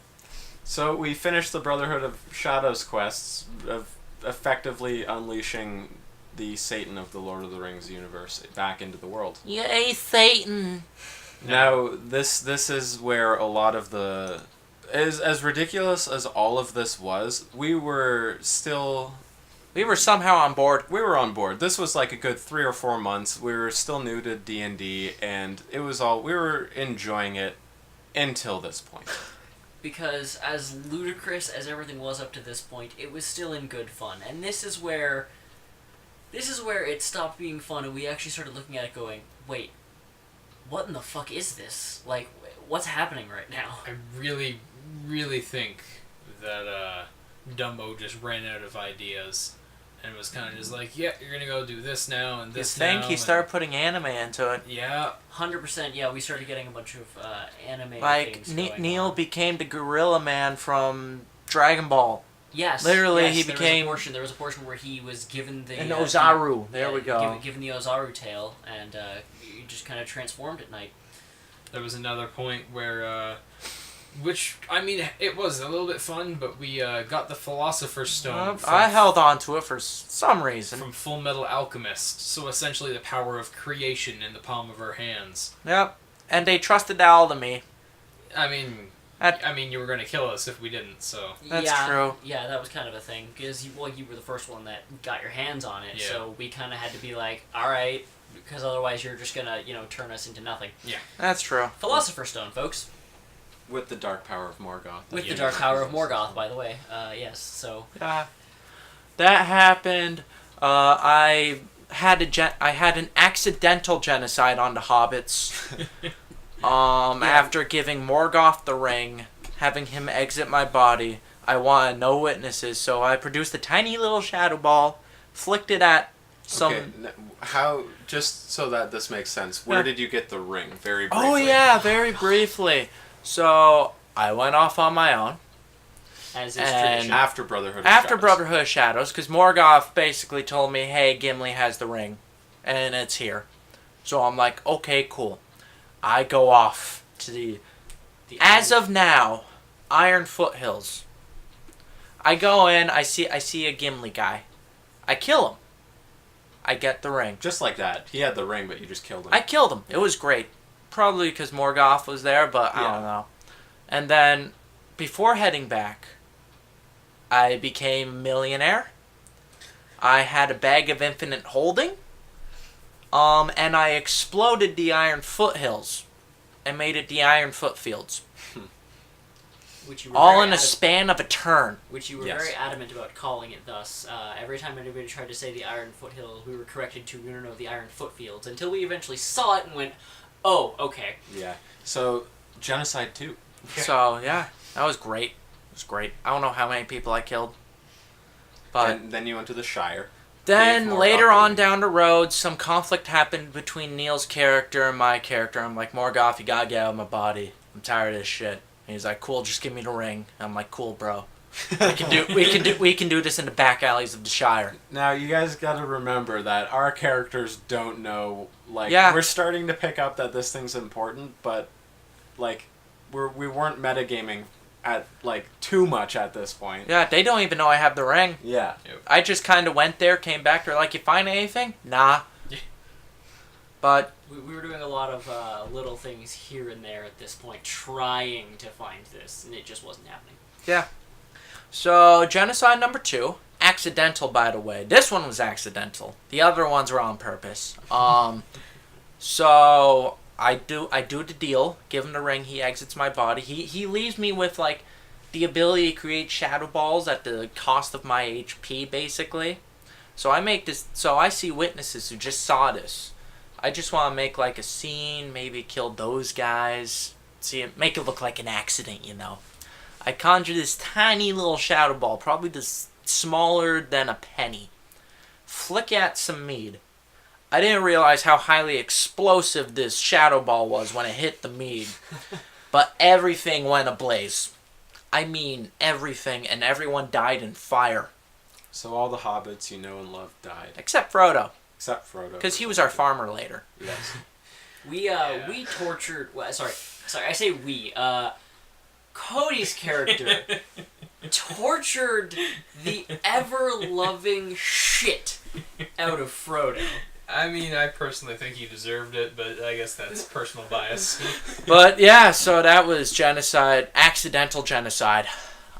S1: So we finished the Brotherhood of Shadows quests of effectively unleashing the Satan of the Lord of the Rings universe back into the world.
S4: Yay, Satan!
S1: Now, this is where a lot of the... As ridiculous as all of this was, we were still...
S4: We were somehow on board.
S1: We were on board. This was like a good 3 or 4 months. We were still new to D&D, and it was all... We were enjoying it until this point.
S2: Because as ludicrous as everything was up to this point, it was still in good fun. And this is where it stopped being fun, and we actually started looking at it going, wait, what in the fuck is this? Like, what's happening right now?
S3: I really, really think that Dumbo just ran out of ideas and was kind of just like, yeah, you're going to go do this now and this now.
S4: You think he started putting anime into it?
S3: Yeah.
S2: 100%, yeah, we started getting a bunch of anime
S4: like,
S2: things going
S4: Neil
S2: on.
S4: became the Gorilla Man from Dragon Ball.
S2: Yes.
S4: Literally,
S2: yes,
S4: he became...
S2: There was a portion where he was given the...
S4: An Ozaru. There we go.
S2: Given the Ozaru tail, and he just kind of transformed at night.
S3: There was another point where... which, I mean, it was a little bit fun, but we got the Philosopher's Stone.
S4: I held on to it for some reason.
S3: From Full Metal Alchemist. So essentially the power of creation in the palm of our hands.
S4: Yep. And they trusted all to me.
S3: I mean, you were going to kill us if we didn't, so...
S4: That's true.
S2: Yeah, that was kind of a thing, because you were the first one that got your hands on it, so we kind of had to be like, alright, because otherwise you're just going to, turn us into nothing.
S3: Yeah.
S4: That's true.
S2: Philosopher's Stone, folks.
S1: With the dark power of Morgoth.
S2: With the dark power of Morgoth, by the way. Yes, so...
S4: that happened. I had an accidental genocide on the hobbits. After giving Morgoth the ring, having him exit my body, I wanted no witnesses, so I produced a tiny little shadow ball, flicked it at some...
S1: Okay, how, just so that this makes sense, where did you get the ring? Very briefly.
S4: Oh yeah, very briefly. So, I went off on my own.
S2: As is tradition.
S1: After Brotherhood of Shadows.
S4: Brotherhood of Shadows, because Morgoth basically told me, hey, Gimli has the ring, and it's here. So I'm like, okay, cool. I go off to as of now, Iron Foothills. I go in, I see a Gimli guy. I kill him. I get the ring.
S1: Just like that. He had the ring, but you just killed him.
S4: I killed him. It was great. Probably because Morgoth was there, but I don't know. And then, before heading back, I became a millionaire. I had a bag of infinite holding. And I exploded the Iron Foothills and made it the Iron Footfields.
S2: Which you were
S4: All
S2: very
S4: in a span of a turn.
S2: Which you were very adamant about calling it thus. Every time anybody tried to say the Iron Foothills, we were corrected to, no, the Iron Footfields, until we eventually saw it and went, oh, okay.
S1: Yeah. So, Genocide 2.
S4: So, yeah, that was great. It was great. I don't know how many people I killed. But
S1: And then you went to the Shire.
S4: then, later on down the road, some conflict happened between Neil's character and my character. I'm like, Morgoth, you gotta get out of my body. I'm tired of this shit. And he's like, cool, just give me the ring. I'm like, cool, bro. We can do this in the back alleys of the Shire.
S1: Now, you guys gotta remember that our characters don't know, like,
S4: Yeah.
S1: we're starting to pick up that this thing's important, but, like, we weren't metagaming at, like, too much at this point.
S4: Yeah, they don't even know I have the ring.
S1: Yeah.
S4: I just kind of went there, came back, they're like, you find anything? Nah. But
S2: We were doing a lot of little things here and there at this point, trying to find this, and it just wasn't happening.
S4: yeah. So, Genocide number 2. Accidental, by the way. This one was accidental. The other ones were on purpose. So I do the deal. Give him the ring. He exits my body. He leaves me with like the ability to create shadow balls at the cost of my HP, basically. So I make this. So I see witnesses who just saw this. I just want to make like a scene. Maybe kill those guys. Make it look like an accident, you know. I conjure this tiny little shadow ball, probably this smaller than a penny. Flick at some mead. I didn't realize how highly explosive this shadow ball was when it hit the mead. But everything went ablaze. I mean everything, and everyone died in fire.
S1: So all the hobbits you know and love died.
S4: Except Frodo.
S1: Except Frodo.
S4: Because he was our farmer later.
S1: Yes.
S2: We tortured. Well, sorry. I say we. Cody's character tortured the ever-loving shit out of Frodo.
S3: I mean, I personally think he deserved it, but I guess that's personal bias.
S4: But yeah, so that was genocide, accidental genocide.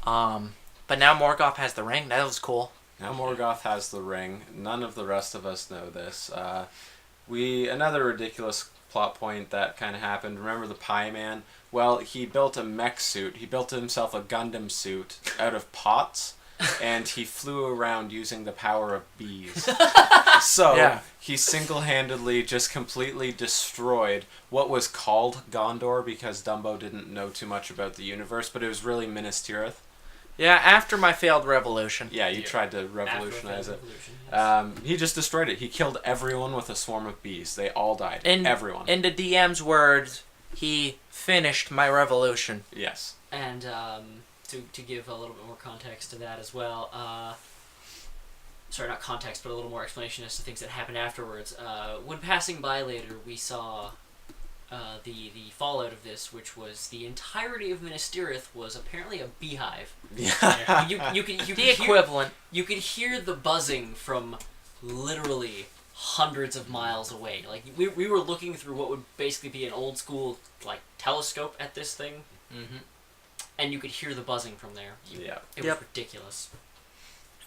S4: But now Morgoth has the ring. That was cool.
S1: Now Morgoth has the ring. None of the rest of us know this. Another ridiculous plot point that kind of happened. Remember the Pie Man? Well, he built a mech suit. He built himself a Gundam suit out of pots, and he flew around using the power of bees. So, he single-handedly just completely destroyed what was called Gondor, because Dumbo didn't know too much about the universe, but it was really Minas Tirith.
S4: Yeah, after my failed revolution.
S1: Yeah, you tried to revolutionize it.
S2: Yes.
S1: He just destroyed it. He killed everyone with a swarm of bees. They all died. Everyone.
S4: In the DM's words, he finished my revolution.
S1: Yes.
S2: And to give a little bit more context to that as well, sorry, not context, but a little more explanation as to things that happened afterwards. When passing by later, we saw the fallout of this, which was the entirety of Minas Tirith was apparently a beehive.
S1: Yeah.
S2: You could
S4: The equivalent.
S2: You could hear the buzzing from literally hundreds of miles away. Like we were looking through what would basically be an old school like telescope at this thing, and you could hear the buzzing from there. It was ridiculous.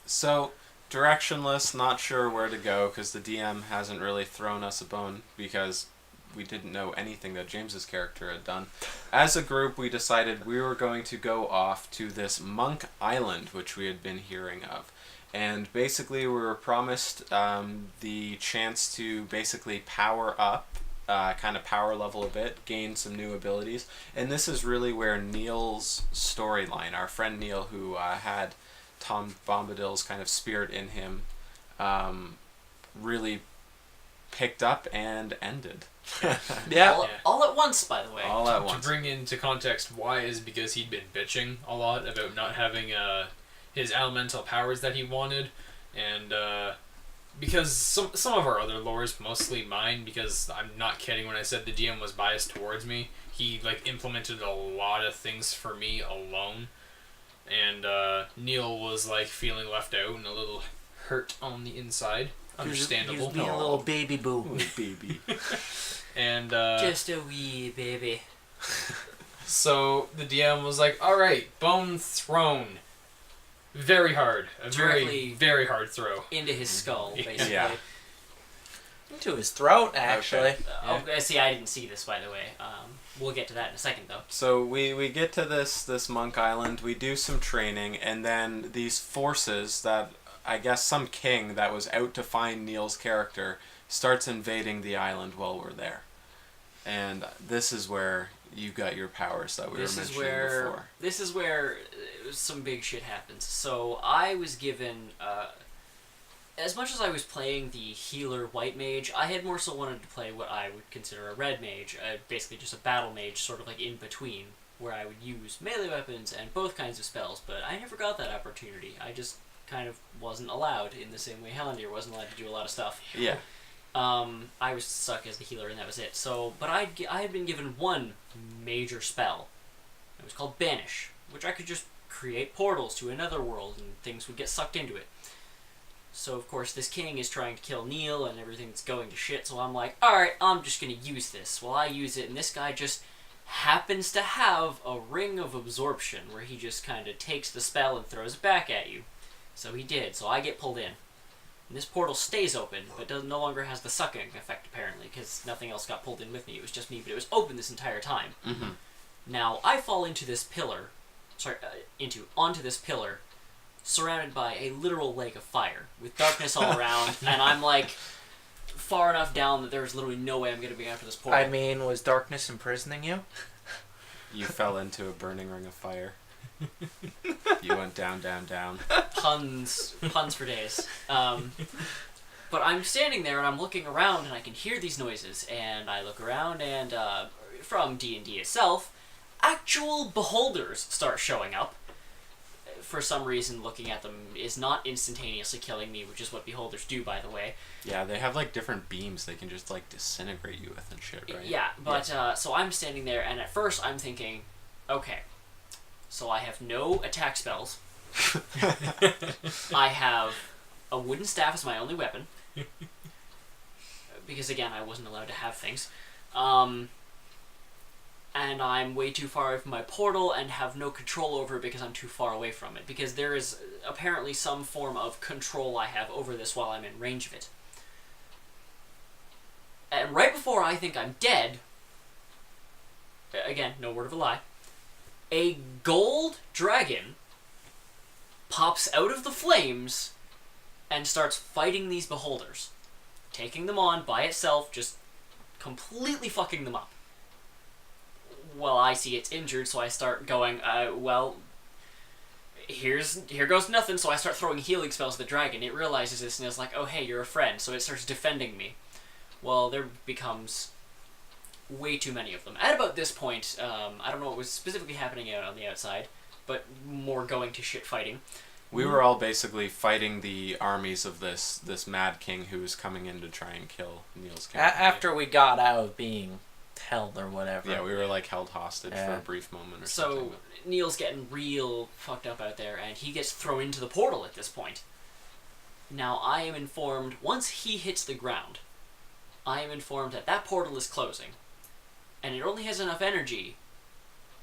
S1: So, directionless, not sure where to go, because the DM hasn't really thrown us a bone, because we didn't know anything that James's character had done. As a group, we decided we were going to go off to this Monk Island, which we had been hearing of. And basically, we were promised the chance to basically power up, kind of power level a bit, gain some new abilities. And this is really where Neil's storyline, our friend Neil, who had Tom Bombadil's kind of spirit in him, really picked up and ended.
S2: All at once, by the way.
S1: All at
S3: To
S1: once.
S3: bring into context why is because he'd been bitching a lot about not having his elemental powers that he wanted, and because some of our other lores, mostly mine, because I'm not kidding when I said the DM was biased towards me. He like implemented a lot of things for me alone, and Neil was like feeling left out and a little hurt on the inside. Understandable.
S4: He was being a little baby boo.
S1: Little baby.
S3: And
S2: Just a wee baby.
S3: so the DM was like, "All right, bone thrown." Very hard. A
S2: Directly
S3: very hard throw.
S2: into his skull, basically.
S1: Yeah.
S4: Into his throat, actually.
S2: Okay. See, I didn't see this, by the way. We'll get to that in a second, though.
S1: So we get to this monk island, we do some training, and then these forces that, I guess some king that was out to find Neil's character starts invading the island while we're there. And this is where you got your powers that we were mentioning before.
S2: This is where some big shit happens. So I was given, as much as I was playing the healer white mage, I had more so wanted to play what I would consider a red mage, basically just a battle mage, sort of like in between, where I would use melee weapons and both kinds of spells, but I never got that opportunity. I just kind of wasn't allowed in the same way Hellendir wasn't allowed to do a lot of stuff.
S1: Yeah.
S2: I was stuck as the healer, and that was it. So, but I had been given one major spell. It was called Banish, which I could just create portals to another world, and things would get sucked into it. So, of course, this king is trying to kill Neil, and everything's going to shit, so I'm like, alright, I'm just gonna use this. Well, I use it, and this guy just happens to have a ring of absorption, where he just kind of takes the spell and throws it back at you. So he did, so I get pulled in. And this portal stays open, but no longer has the sucking effect, apparently, because nothing else got pulled in with me. It was just me, but it was open this entire time.
S1: Mm-hmm.
S2: Now, I fall into this pillar, onto this pillar, surrounded by a literal lake of fire, with darkness all around, and I'm, like, far enough down that there's literally no way I'm going to be after this portal.
S4: I mean, was darkness imprisoning you?
S1: You fell into a burning ring of fire. You went down, down, down.
S2: Puns for days. But I'm standing there and I'm looking around and I can hear these noises, and I look around and from D&D itself, actual beholders start showing up. For some reason, looking at them is not instantaneously killing me, which is what beholders do, by the way.
S1: Yeah, they have like different beams they can just like disintegrate you with and shit, right?
S2: Yeah, but so I'm standing there, and at first I'm thinking, okay, so I have no attack spells. I have a wooden staff as my only weapon. Because again, I wasn't allowed to have things. And I'm way too far away from my portal and have no control over it because I'm too far away from it. Because there is apparently some form of control I have over this while I'm in range of it. And right before I think I'm dead, again, no word of a lie, a gold dragon pops out of the flames and starts fighting these beholders. Taking them on by itself, just completely fucking them up. Well, I see it's injured, so I start going, well, here goes nothing, so I start throwing healing spells at the dragon. It realizes this and is like, oh hey, you're a friend, so it starts defending me. Well, there becomes way too many of them. At about this point, I don't know what was specifically happening out on the outside, but more going to shit fighting.
S1: We were all basically fighting the armies of this mad king who was coming in to try and kill Neil's character.
S4: After we got out of being held or whatever.
S1: Yeah, we were like held hostage for a brief moment or something.
S2: So Neil's getting real fucked up out there, and he gets thrown into the portal at this point. Now, I am informed, once he hits the ground, I am informed that that portal is closing, and it only has enough energy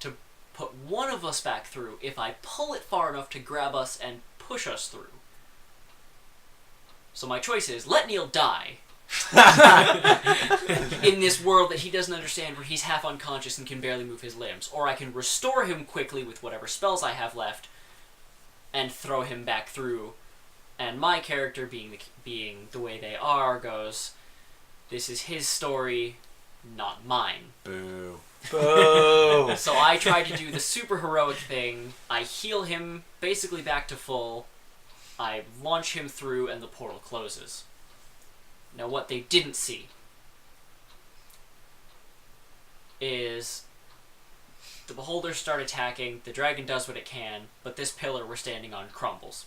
S2: to put one of us back through if I pull it far enough to grab us and push us through. So my choice is, let Neil die in this world that he doesn't understand, where he's half unconscious and can barely move his limbs, or I can restore him quickly with whatever spells I have left and throw him back through. And my character, being the way they are, goes, this is his story, not mine.
S1: Boo.
S4: Boo!
S2: So I try to do the super heroic thing. I heal him basically back to full. I launch him through, and the portal closes. Now, what they didn't see is the beholders start attacking, the dragon does what it can, but this pillar we're standing on crumbles.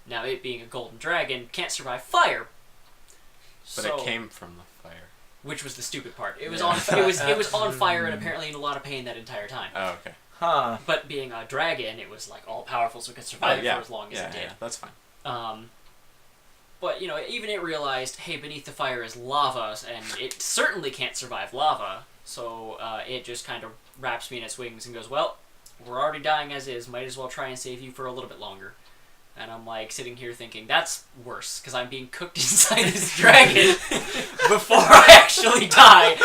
S2: Now, it being a golden dragon, can't survive fire,
S1: But it came from the fire.
S2: Which was the stupid part. It was on fire and apparently in a lot of pain that entire time.
S1: Oh, okay.
S4: Huh.
S2: But being a dragon, it was like all powerful, so it could survive for as long as it did.
S1: Yeah, that's fine.
S2: But even it realized, hey, beneath the fire is lava, and it certainly can't survive lava. So it just kind of wraps me in its wings and goes, well, we're already dying as is. Might as well try and save you for a little bit longer. And I'm like sitting here thinking, that's worse, because I'm being cooked inside this dragon before I actually die.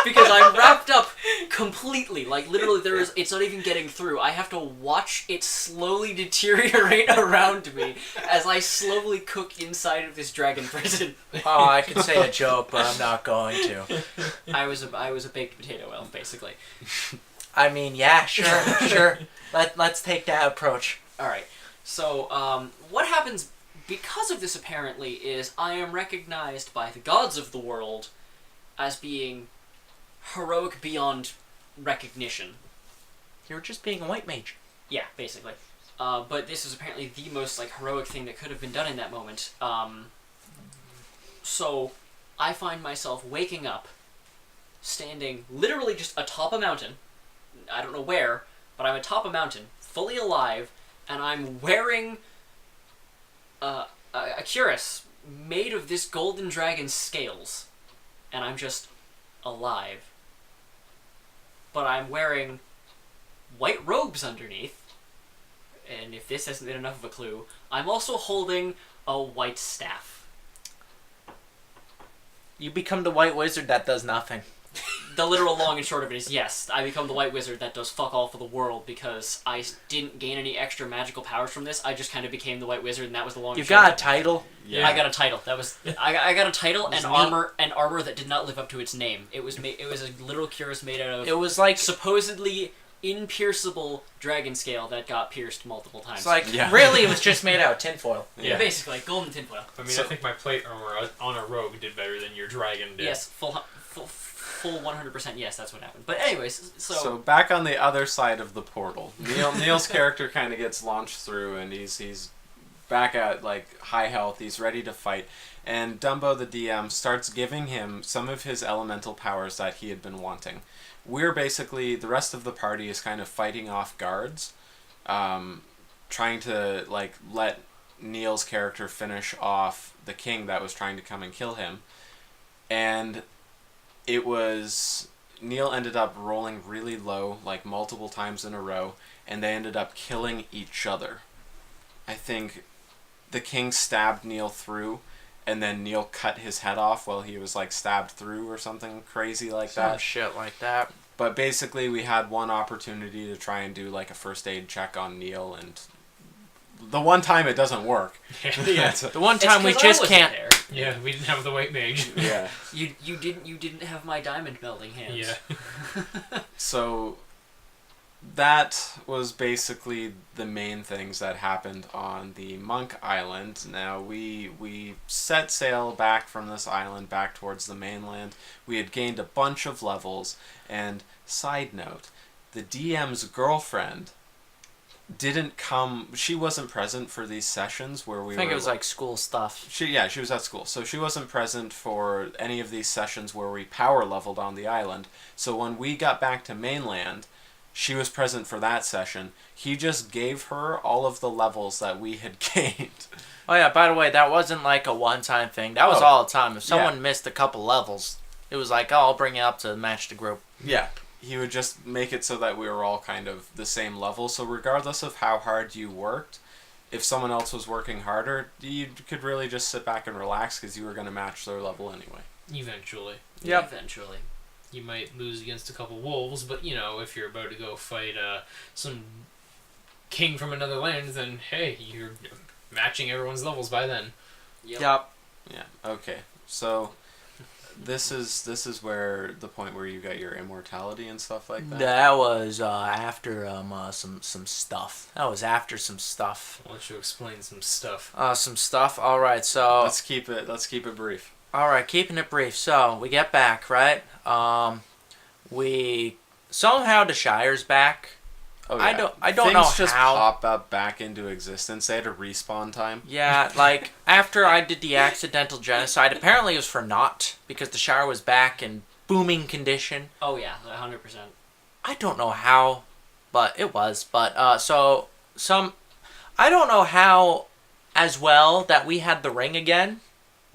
S2: Because I'm wrapped up completely. Like, literally, it's not even getting through. I have to watch it slowly deteriorate around me as I slowly cook inside of this dragon prison.
S4: Oh, I could say a joke, but I'm not going to.
S2: I was a baked potato elf, basically.
S4: I mean, yeah, sure. Let's take that approach.
S2: Alright. So, what happens because of this, apparently, is I am recognized by the gods of the world as being heroic beyond recognition.
S4: You're just being a white mage.
S2: Yeah, basically. But this is apparently the most, heroic thing that could have been done in that moment. So, I find myself waking up, standing literally just atop a mountain. I don't know where, but I'm atop a mountain, fully alive, and I'm wearing a cuirass made of this golden dragon's scales. And I'm just alive. But I'm wearing white robes underneath. And if this hasn't been enough of a clue, I'm also holding a white staff.
S4: You become the white wizard that does nothing.
S2: The literal long and short of it is, yes, I become the white wizard that does fuck all for the world because I didn't gain any extra magical powers from this. I just kind of became the white wizard, and that was the long and short.
S4: You got a title?
S1: Yeah.
S2: I got a title. That was I got a title and armor that did not live up to its name. It was a literal cuirass made out of
S4: It was like
S2: supposedly impierceable dragon scale that got pierced multiple times.
S4: It's like really, it was just made out of tinfoil.
S2: Yeah, basically golden tinfoil.
S3: I mean, I think my plate armor on a rogue did better than your dragon did.
S2: Yes, full 100%. Yes, that's what happened. But anyways,
S1: so back on the other side of the portal, Neil's character kind of gets launched through, and he's back at high health. He's ready to fight, and Dumbo the DM starts giving him some of his elemental powers that he had been wanting. We're basically, the rest of the party is kind of fighting off guards, trying to let Neil's character finish off the king that was trying to come and kill him, and it was Neil ended up rolling really low, multiple times in a row, and they ended up killing each other. I think the king stabbed Neil through, and then Neil cut his head off while he was stabbed through or something crazy like that.
S4: Some shit like that.
S1: But basically we had one opportunity to try and do a first aid check on Neil, and the one time it doesn't work.
S3: Yeah.
S4: The one time we just can't.
S2: There.
S3: Yeah, we didn't have the white mage.
S1: Yeah.
S2: You didn't have my diamond melding hands.
S3: Yeah.
S1: So that was basically the main things that happened on the Monk Island. Now we set sail back from this island back towards the mainland. We had gained a bunch of levels, and side note, the DM's girlfriend didn't come. She wasn't present for these sessions where we.
S4: I think it was school stuff.
S1: She was at school, so she wasn't present for any of these sessions where we power leveled on the island. So when we got back to mainland, she was present for that session. He just gave her all of the levels that we had gained.
S4: Oh yeah, by the way, that wasn't a one-time thing. That was all the time. If someone missed a couple levels, it was I'll bring you up to match the group.
S1: Yeah. He would just make it so that we were all kind of the same level. So regardless of how hard you worked, if someone else was working harder, you could really just sit back and relax because you were going to match their level anyway.
S3: Eventually.
S2: Yep. Eventually.
S3: You might lose against a couple wolves, but if you're about to go fight some king from another land, then hey, you're matching everyone's levels by then.
S2: Yep.
S1: Yeah. Okay. So this is where the point where you got your immortality and stuff like that.
S4: That was after some stuff. That was after some stuff.
S3: Why don't you explain some stuff?
S4: Some stuff. All right. So
S1: let's keep it brief.
S4: All right, keeping it brief. So we get back, right? We somehow the Shire's back.
S1: Oh,
S4: I
S1: yeah.
S4: don't
S1: Things
S4: know
S1: just
S4: how.
S1: pop up back into existence. They had a respawn time.
S4: Yeah, like, after I did the accidental genocide, apparently it was for naught, because the shower was back in booming condition.
S2: Oh yeah, 100%.
S4: I don't know how, but it was. But, I don't know how as well that we had the ring again.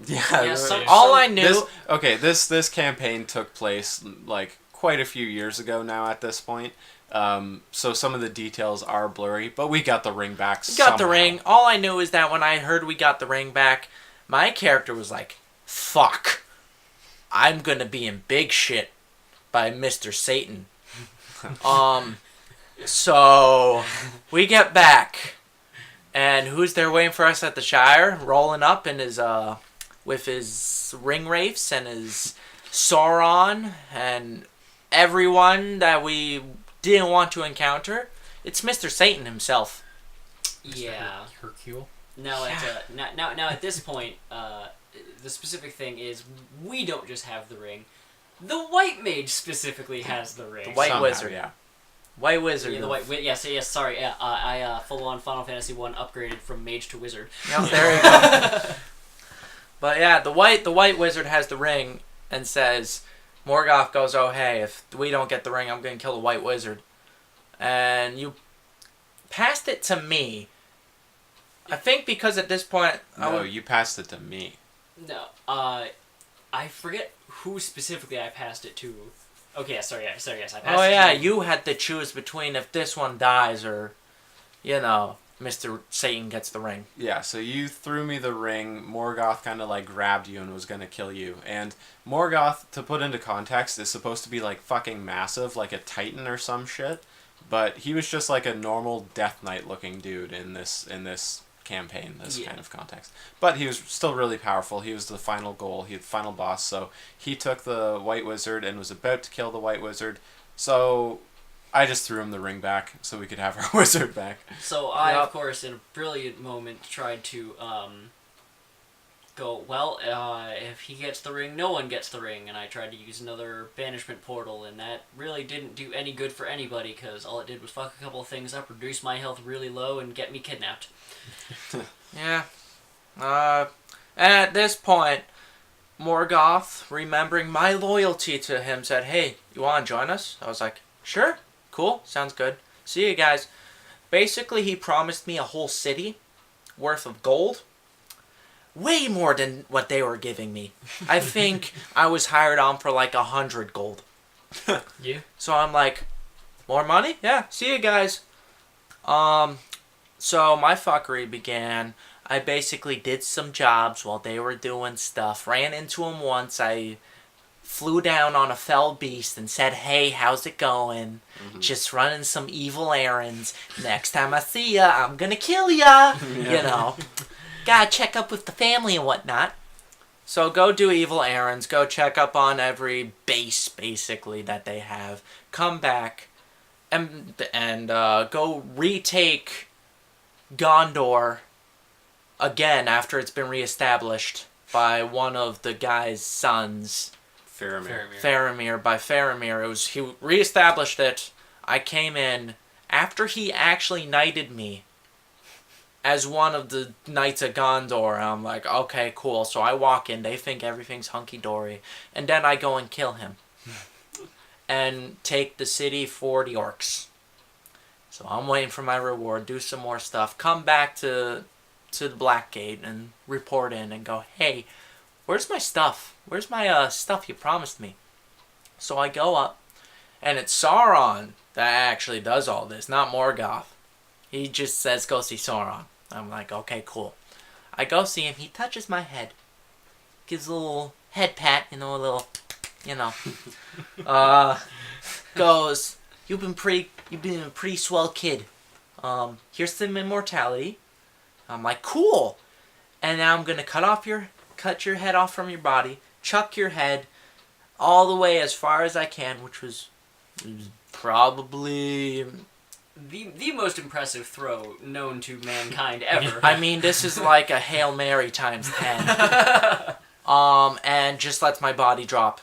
S2: Yeah,
S4: All I knew...
S1: This campaign took place, like, quite a few years ago now at this point. So some of the details are blurry, but we got the ring back somehow.
S4: Got the ring. All I knew is that when I heard we got the ring back, my character was like, fuck, I'm gonna be in big shit by Mr. Satan. So we get back, and who's there waiting for us at the Shire, rolling up in his, with his ring wraiths and his Sauron and everyone that we didn't want to encounter? It's Mr. Satan himself.
S2: Yeah.
S3: Hercule.
S2: Now at this point, the specific thing is we don't just have the ring. The White Mage specifically has the ring.
S4: The White
S1: Somehow,
S4: Wizard.
S1: yeah.
S4: White Wizard.
S2: Yeah, the White. Yes. Sorry. Yeah. I full on Final Fantasy 1 upgraded from Mage to Wizard.
S4: Yep, there you go. But yeah, the White Wizard has the ring and says, Morgoth goes, oh hey, if we don't get the ring, I'm going to kill the White Wizard. And you passed it to me. I think because at this point...
S1: You passed it to me.
S2: No. I forget who specifically I passed it to. Okay, yes, I passed it to
S4: you had to choose between if this one dies or, Mr. Satan gets the ring.
S1: Yeah, so you threw me the ring, Morgoth kind of like grabbed you and was going to kill you. And Morgoth, to put into context, is supposed to be like fucking massive, like a titan or some shit. But he was just like a normal Death Knight looking dude in this campaign, this kind of context. But he was still really powerful. He was the final goal, he had the final boss, so he took the White Wizard and was about to kill the White Wizard. So I just threw him the ring back so we could have our wizard back.
S2: So I, of course, in a brilliant moment, tried to go, well, if he gets the ring, no one gets the ring, and I tried to use another banishment portal, and that really didn't do any good for anybody, because all it did was fuck a couple of things up, reduce my health really low, and get me kidnapped.
S4: Yeah. And at this point, Morgoth, remembering my loyalty to him, said, hey, you want to join us? I was like, sure, cool, sounds good. See you guys. Basically, he promised me a whole city worth of gold. Way more than what they were giving me. I think I was hired on for like 100 gold.
S3: Yeah.
S4: So I'm like, more money? Yeah, see you guys. So my fuckery began. I basically did some jobs while they were doing stuff. Ran into them once. I flew down on a fell beast and said, hey, how's it going? Mm-hmm. Just running some evil errands. Next time I see ya, I'm gonna kill ya. Yeah. Gotta check up with the family and whatnot. So go do evil errands. Go check up on every base, basically, that they have. Come back and go retake Gondor again after it's been reestablished by one of the guy's sons. Faramir. By Faramir. He reestablished it. I came in after he actually knighted me as one of the Knights of Gondor. I'm like, okay, cool. So I walk in, they think everything's hunky-dory, and then I go and kill him. And take the city for the orcs. So I'm waiting for my reward, do some more stuff, come back to the Black Gate and report in and go, hey, where's my stuff? Where's my stuff you promised me? So I go up, and it's Sauron that actually does all this, not Morgoth. He just says, go see Sauron. I'm like, okay, cool. I go see him. He touches my head. Gives a little head pat, a little, goes, you've been a pretty swell kid. Here's some immortality. I'm like, cool. And now I'm going to cut your head off from your body, chuck your head all the way as far as I can, which was probably
S2: the most impressive throw known to mankind ever.
S4: I mean, this is like a Hail Mary times 10. And just lets my body drop.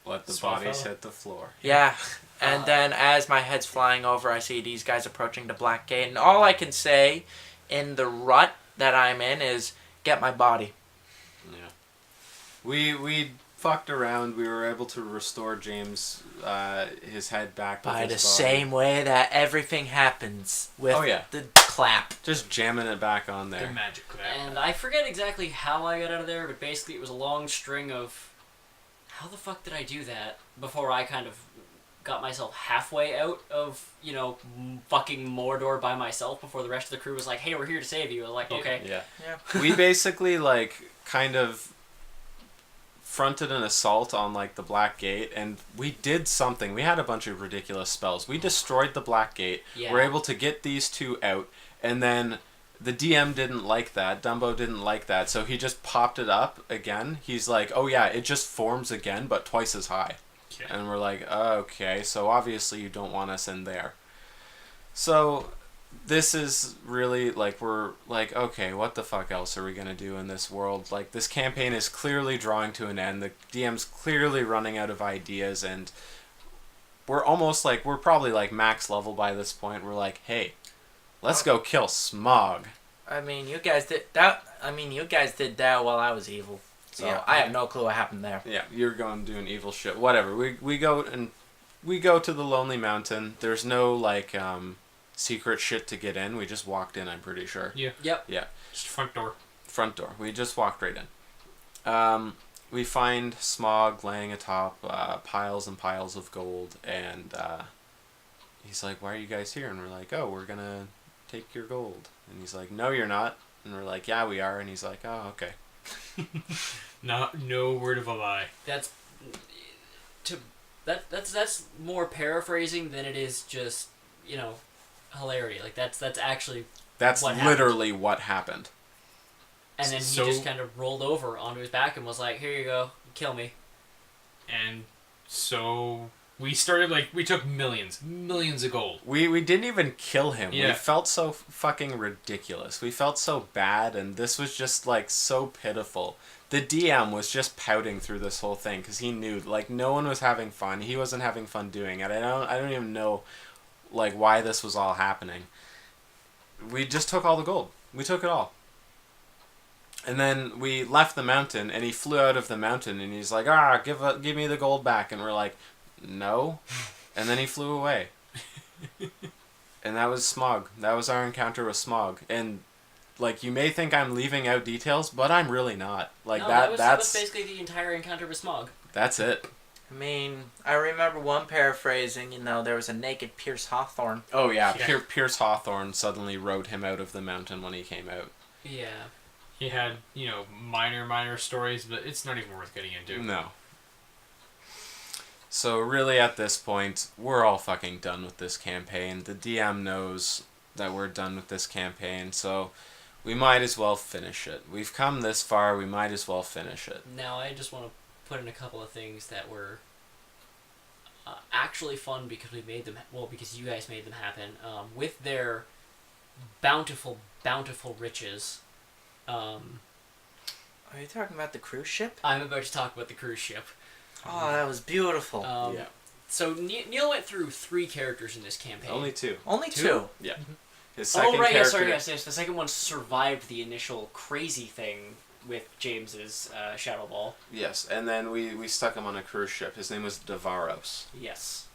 S1: Let the bodies hit the floor.
S4: Yeah. And then as my head's flying over, I see these guys approaching the Black Gate. And all I can say in the rut that I'm in is, get my body.
S1: Yeah. We fucked around. We were able to restore James, his head back with
S4: By
S1: his
S4: the
S1: body.
S4: same way that everything happens with
S1: Oh, yeah.
S4: the clap.
S1: Just jamming it back on
S3: The
S1: there.
S3: magic clap.
S2: And I forget exactly how I got out of there, but basically it was a long string of how the fuck did I do that before I kind of got myself halfway out of, fucking Mordor by myself before the rest of the crew was like, hey, we're here to save you. I was like, okay.
S1: Yeah. We basically, kind of fronted an assault on, the Black Gate, and we did something. We had a bunch of ridiculous spells. We destroyed the Black Gate.
S2: Yeah.
S1: We're able to get these two out, and then the DM didn't like that. Dumbo didn't like that, so he just popped it up again. He's like, oh yeah, it just forms again, but twice as high.
S3: Okay.
S1: And we're like, okay, so obviously you don't want us in there. So this is really, we're like, okay, what the fuck else are we going to do in this world? This campaign is clearly drawing to an end. The DM's clearly running out of ideas, and we're almost we're probably max level by this point. We're like, hey, let's go kill Smog.
S4: I mean, you guys did that while I was evil. So
S1: Yeah.
S4: I have no clue what happened there.
S1: Yeah, you're going doing evil shit. Whatever. We go to the Lonely Mountain. There's no secret shit to get in. We just walked in, I'm pretty sure.
S3: Yeah.
S2: Yep.
S1: Yeah.
S3: Just front door.
S1: Front door. We just walked right in. We find Smog laying atop piles and piles of gold, and he's like, why are you guys here? And we're like, oh, we're gonna take your gold. And he's like, no, you're not. And we're like, yeah, we are. And he's like, oh, okay.
S3: No word of a lie.
S2: That's more paraphrasing than it is just, hilarity. That's actually
S1: That's
S2: what happened.
S1: literally what happened.
S2: And then
S3: So-
S2: he just kind of rolled over onto his back and was like, here you go, kill me.
S3: And so we started we took millions of gold.
S1: We didn't even kill him.
S3: Yeah.
S1: We felt so fucking ridiculous. We felt so bad, and this was just so pitiful. The DM was just pouting through this whole thing because he knew no one was having fun. He wasn't having fun doing it. I don't even know why this was all happening. We just took all the gold. We took it all. And then we left the mountain, and he flew out of the mountain, and he's like, give me the gold back. And we're like, no. And then he flew away. And that was Smog. That was our encounter with Smog. And, you may think I'm leaving out details, but I'm really not.
S2: No, that was basically the entire encounter with Smog.
S1: That's it.
S4: I mean, I remember one paraphrasing, there was a naked Pierce Hawthorne.
S1: Oh, yeah.
S3: Yeah.
S1: Pierce Hawthorne suddenly rode him out of the mountain when he came out.
S2: Yeah.
S3: He had, minor stories, but it's not even worth getting into.
S1: No. So really at this point, we're all fucking done with this campaign. The DM knows that we're done with this campaign, so we might as well finish it. We've come this far, we might as well finish it.
S2: Now, I just want to put in a couple of things that were actually fun because we made them, because you guys made them happen. With their bountiful riches.
S4: Are you talking about the cruise ship?
S2: I'm about to talk about the cruise ship.
S4: Oh, that was beautiful.
S1: Yeah.
S2: So Neil went through 3 characters in this campaign.
S1: Only 2.
S4: Only
S2: two?
S4: 2.
S1: Yeah. His second
S2: Yes,
S1: character...
S2: sorry, yes. The second one survived the initial crazy thing with James's Shadow Ball.
S1: Yes, and then we stuck him on a cruise ship. His name was Devaros.
S2: Yes.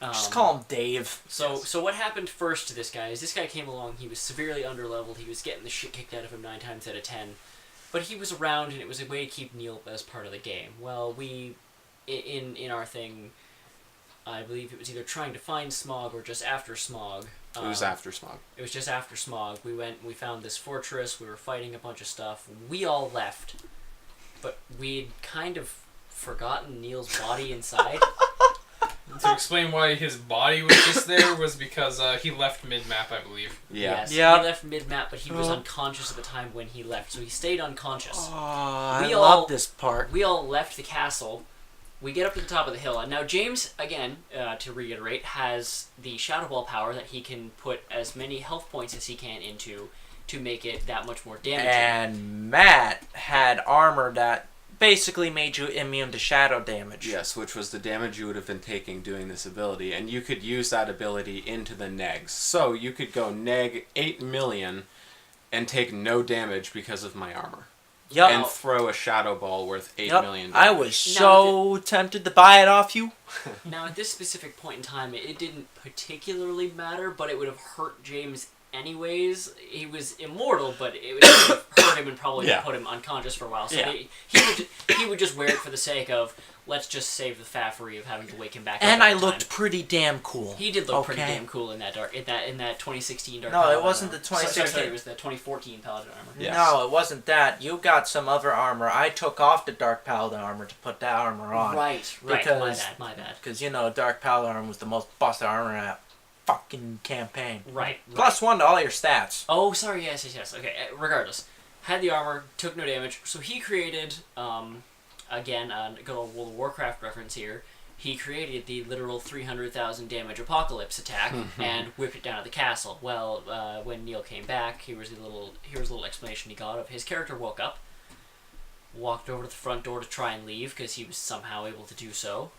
S4: Just call him Dave.
S2: So what happened first to this guy is this guy came along, he was severely underleveled, he was getting the shit kicked out of him 9 times out of 10, but he was around and it was a way to keep Neil as part of the game. Well, we, in our thing, I believe it was either trying to find Smog or just after Smog.
S1: It was after Smog.
S2: It was just after Smog. We found this fortress, we were fighting a bunch of stuff, we all left, but we'd kind of forgotten Neil's body inside.
S3: To explain why his body was just there was because he left mid-map, I believe.
S1: Yeah.
S2: Yes,
S4: Yep.
S2: he left mid-map, but he was unconscious at the time when he left, so he stayed unconscious.
S4: Oh, I
S2: We
S4: love
S2: all-
S4: this part.
S2: We all left the castle. We get up to the top of the hill, and now James, again, to reiterate, has the Shadow Ball power that he can put as many health points as he can into to make it that much more damaging.
S4: And Matt had armor that basically made you immune to shadow damage.
S1: Yes, which was the damage you would have been taking doing this ability, and you could use that ability into the negs. So you could go neg 8 million and take no damage because of my armor.
S4: Yup.
S1: And throw a shadow ball worth $8 million.
S4: I was so tempted to buy it off you.
S2: Now, at this specific point in time, it didn't particularly matter, but it would have hurt James anyways. He was immortal, but it would have hurt him and probably put him unconscious for a while. So he would just wear it for the sake of, let's just save the faffery of having to wake him back up.
S4: And I looked pretty damn cool.
S2: He did look pretty damn cool in that 2016 Dark
S4: No,
S2: Paladin
S4: it wasn't
S2: armor.
S4: the 2016.
S2: Sorry, it was the 2014 Paladin armor.
S1: Yes.
S4: No, it wasn't that. You got some other armor. I took off the Dark Paladin armor to put that armor on.
S2: Right.
S4: Because,
S2: my bad.
S4: Because, Dark Paladin armor was the most busted armor in that fucking campaign.
S2: Right.
S4: Plus 1 to all your stats.
S2: Oh, sorry, yes. Okay, regardless. Had the armor, took no damage, so he created, again, a good old World of Warcraft reference here, he created the literal 300,000 damage apocalypse attack and whipped it down at the castle. Well, when Neil came back, here was a little explanation he got of his character woke up, walked over to the front door to try and leave because he was somehow able to do so.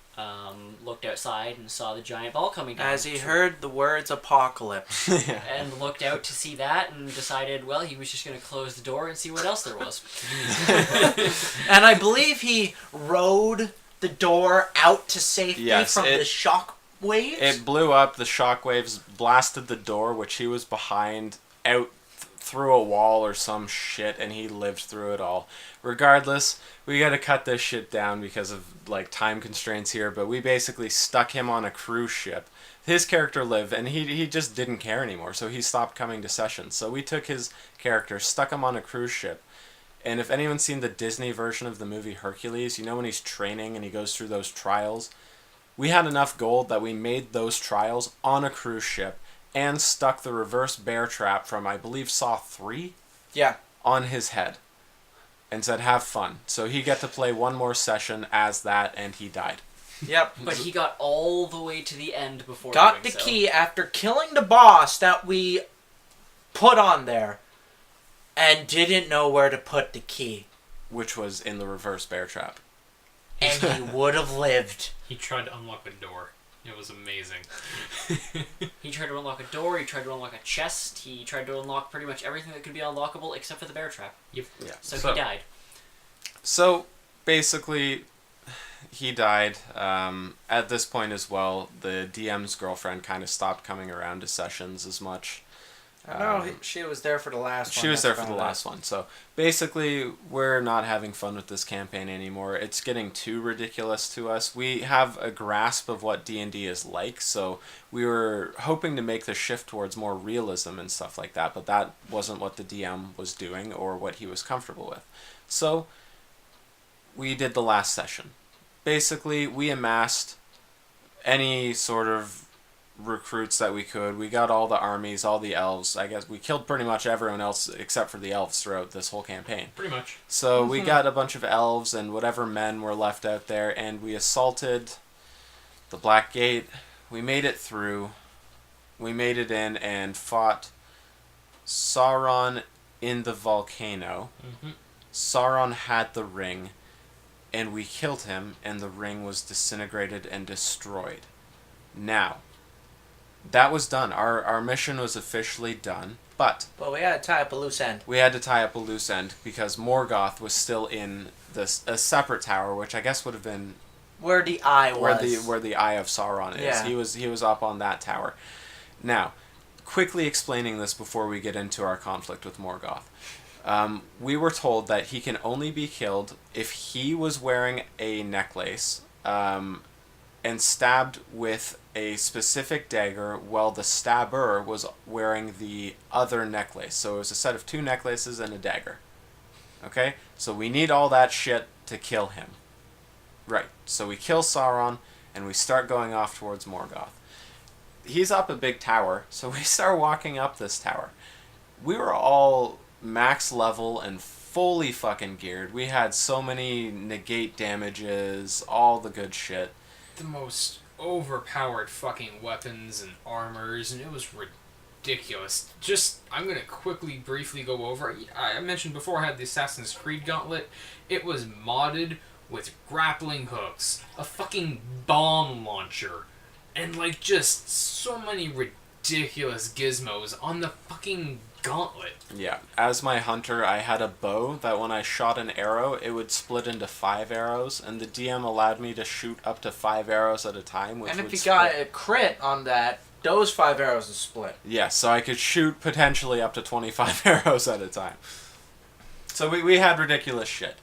S2: Looked outside and saw the giant ball coming down.
S4: As he heard the words apocalypse.
S2: And looked out to see that and decided, well, he was just going to close the door and see what else there was.
S4: And I believe he rode the door out to safety from the shock waves.
S1: It blew up, the shock waves blasted the door, which he was behind, out through a wall or some shit, and he lived through it all. Regardless, we gotta cut this shit down because of time constraints here, but we basically stuck him on a cruise ship. His character lived, and he just didn't care anymore, so he stopped coming to sessions. So we took his character, stuck him on a cruise ship, and if anyone's seen the Disney version of the movie Hercules, when he's training and he goes through those trials, we had enough gold that we made those trials on a cruise ship and stuck the reverse bear trap from, I believe, Saw 3 on his head and said, have fun. So he got to play one more session as that, and he died.
S4: Yep.
S2: But he got all the way to the end before
S4: got the key after killing the boss that we put on there and didn't know where to put the key.
S1: Which was in the reverse bear trap.
S4: And he would have lived.
S3: He tried to unlock a door. It was amazing.
S2: He tried to unlock a door, he tried to unlock a chest, he tried to unlock pretty much everything that could be unlockable except for the bear trap.
S3: Yep.
S1: Yeah.
S2: So he died.
S1: So, basically, he died. At this point as well, the DM's girlfriend kind of stopped coming around to sessions as much.
S4: She was there for the last one.
S1: She was there for the last one. So basically, we're not having fun with this campaign anymore. It's getting too ridiculous to us. We have a grasp of what D&D is like, so we were hoping to make the shift towards more realism and stuff like that, but that wasn't what the DM was doing or what he was comfortable with. So we did the last session. Basically, we amassed any sort of recruits that we could. We got all the armies, all the elves. I guess we killed pretty much everyone else except for the elves throughout this whole campaign.
S3: Pretty much.
S1: So we got a bunch of elves and whatever men were left out there, and we assaulted the Black Gate. We made it through. We made it in and fought Sauron in the volcano. Sauron had the ring, and we killed him, and the ring was disintegrated and destroyed. Now, that was done. Our mission was officially done, but
S4: we had to tie up a loose end.
S1: We had to tie up a loose end because Morgoth was still in a separate tower, which I guess would have been
S4: where the eye was.
S1: Where the eye of Sauron is.
S4: Yeah.
S1: He was up on that tower. Now, quickly explaining this before we get into our conflict with Morgoth. We were told that he can only be killed if he was wearing a necklace and stabbed with a specific dagger while the stabber was wearing the other necklace. So it was a set of 2 necklaces and a dagger. Okay? So we need all that shit to kill him. Right. So we kill Sauron and we start going off towards Morgoth. He's up a big tower, so we start walking up this tower. We were all max level and fully fucking geared. We had so many negate damages, all the good shit.
S3: The most overpowered fucking weapons and armors, and it was ridiculous. I'm going to briefly go over. I mentioned before I had the Assassin's Creed gauntlet. It was modded with grappling hooks, a fucking bomb launcher, and just so many ridiculous gizmos on the fucking gauntlet.
S1: Yeah. As my hunter, I had a bow that when I shot an arrow, it would split into 5 arrows, and the DM allowed me to shoot up to 5 arrows at a time.
S4: And if you got a crit on that, those 5 arrows would split.
S1: Yeah, so I could shoot potentially up to 25 arrows at a time. So we had ridiculous shit.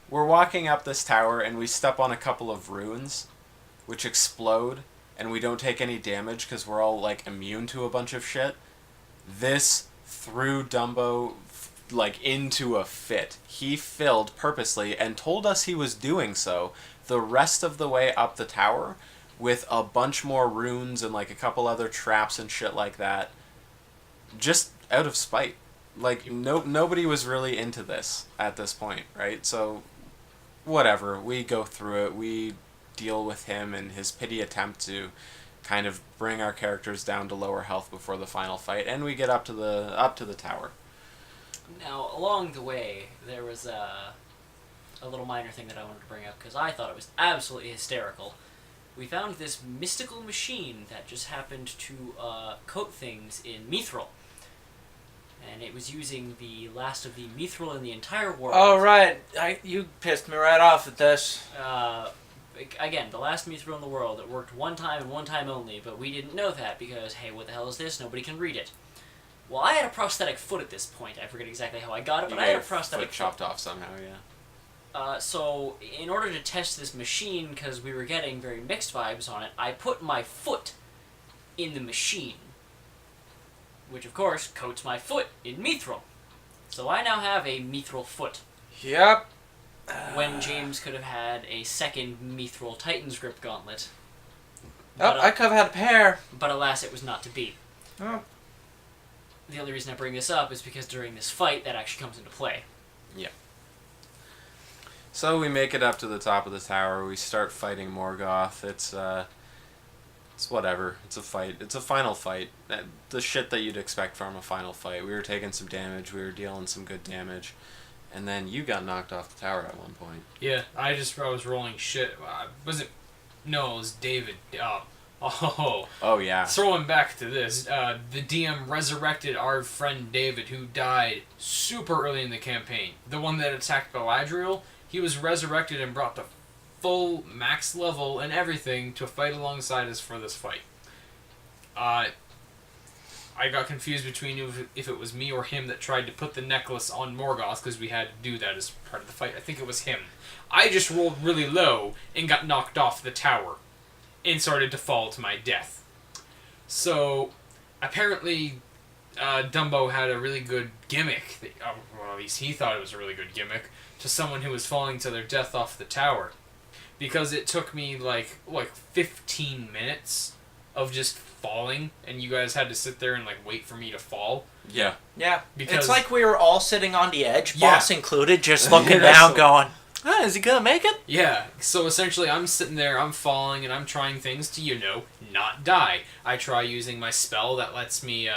S1: We're walking up this tower, and we step on a couple of runes, which explode, and we don't take any damage because we're all, immune to a bunch of shit. This threw Dumbo, into a fit. He filled purposely, and told us he was doing so the rest of the way up the tower with a bunch more runes and, a couple other traps and shit like that. Just out of spite. Nobody was really into this at this point, right? So, whatever. We go through it. We deal with him and his pity attempt to kind of bring our characters down to lower health before the final fight, and we get up to the tower.
S2: Now, along the way, there was a little minor thing that I wanted to bring up, because I thought it was absolutely hysterical. We found this mystical machine that just happened to coat things in mithril. And it was using the last of the mithril in the entire world.
S4: Oh, right. You pissed me right off at this.
S2: Again, the last mithril in the world. It worked one time and one time only, but we didn't know that because, hey, what the hell is this? Nobody can read it. Well, I had a prosthetic foot at this point. I forget exactly how I got it, but I had a prosthetic
S1: foot chopped off somehow, yeah.
S2: So, in order to test this machine, because we were getting very mixed vibes on it, I put my foot in the machine. Which, of course, coats my foot in mithril. So I now have a mithril foot.
S4: Yep.
S2: When James could have had a second mithril Titan's Grip gauntlet.
S4: I could have had a pair.
S2: But alas, it was not to be.
S4: Oh.
S2: The only reason I bring this up is because during this fight, that actually comes into play.
S1: Yeah. So we make it up to the top of the tower. We start fighting Morgoth. It's whatever. It's a fight. It's a final fight. The shit that you'd expect from a final fight. We were taking some damage. We were dealing some good damage. And then you got knocked off the tower at one point.
S3: Yeah, I was rolling shit. No, it was David.
S1: Oh, yeah.
S3: Throwing back to this, the DM resurrected our friend David, who died super early in the campaign. The one that attacked Galadriel, he was resurrected and brought to full max level and everything to fight alongside us for this fight. I got confused between if it was me or him that tried to put the necklace on Morgoth, because we had to do that as part of the fight. I think it was him. I just rolled really low and got knocked off the tower and started to fall to my death. So, apparently, Dumbo had a really good gimmick. Well, at least he thought it was a really good gimmick to someone who was falling to their death off the tower. Because it took me, 15 minutes of just falling, and you guys had to sit there and, wait for me to fall.
S1: Yeah.
S4: Yeah.
S3: Because
S4: it's like we were all sitting on the edge,
S3: Yeah.
S4: boss included, just looking down going, is he gonna make it?
S3: Yeah, so essentially I'm sitting there, I'm falling, and I'm trying things to, not die. I try using my spell that lets me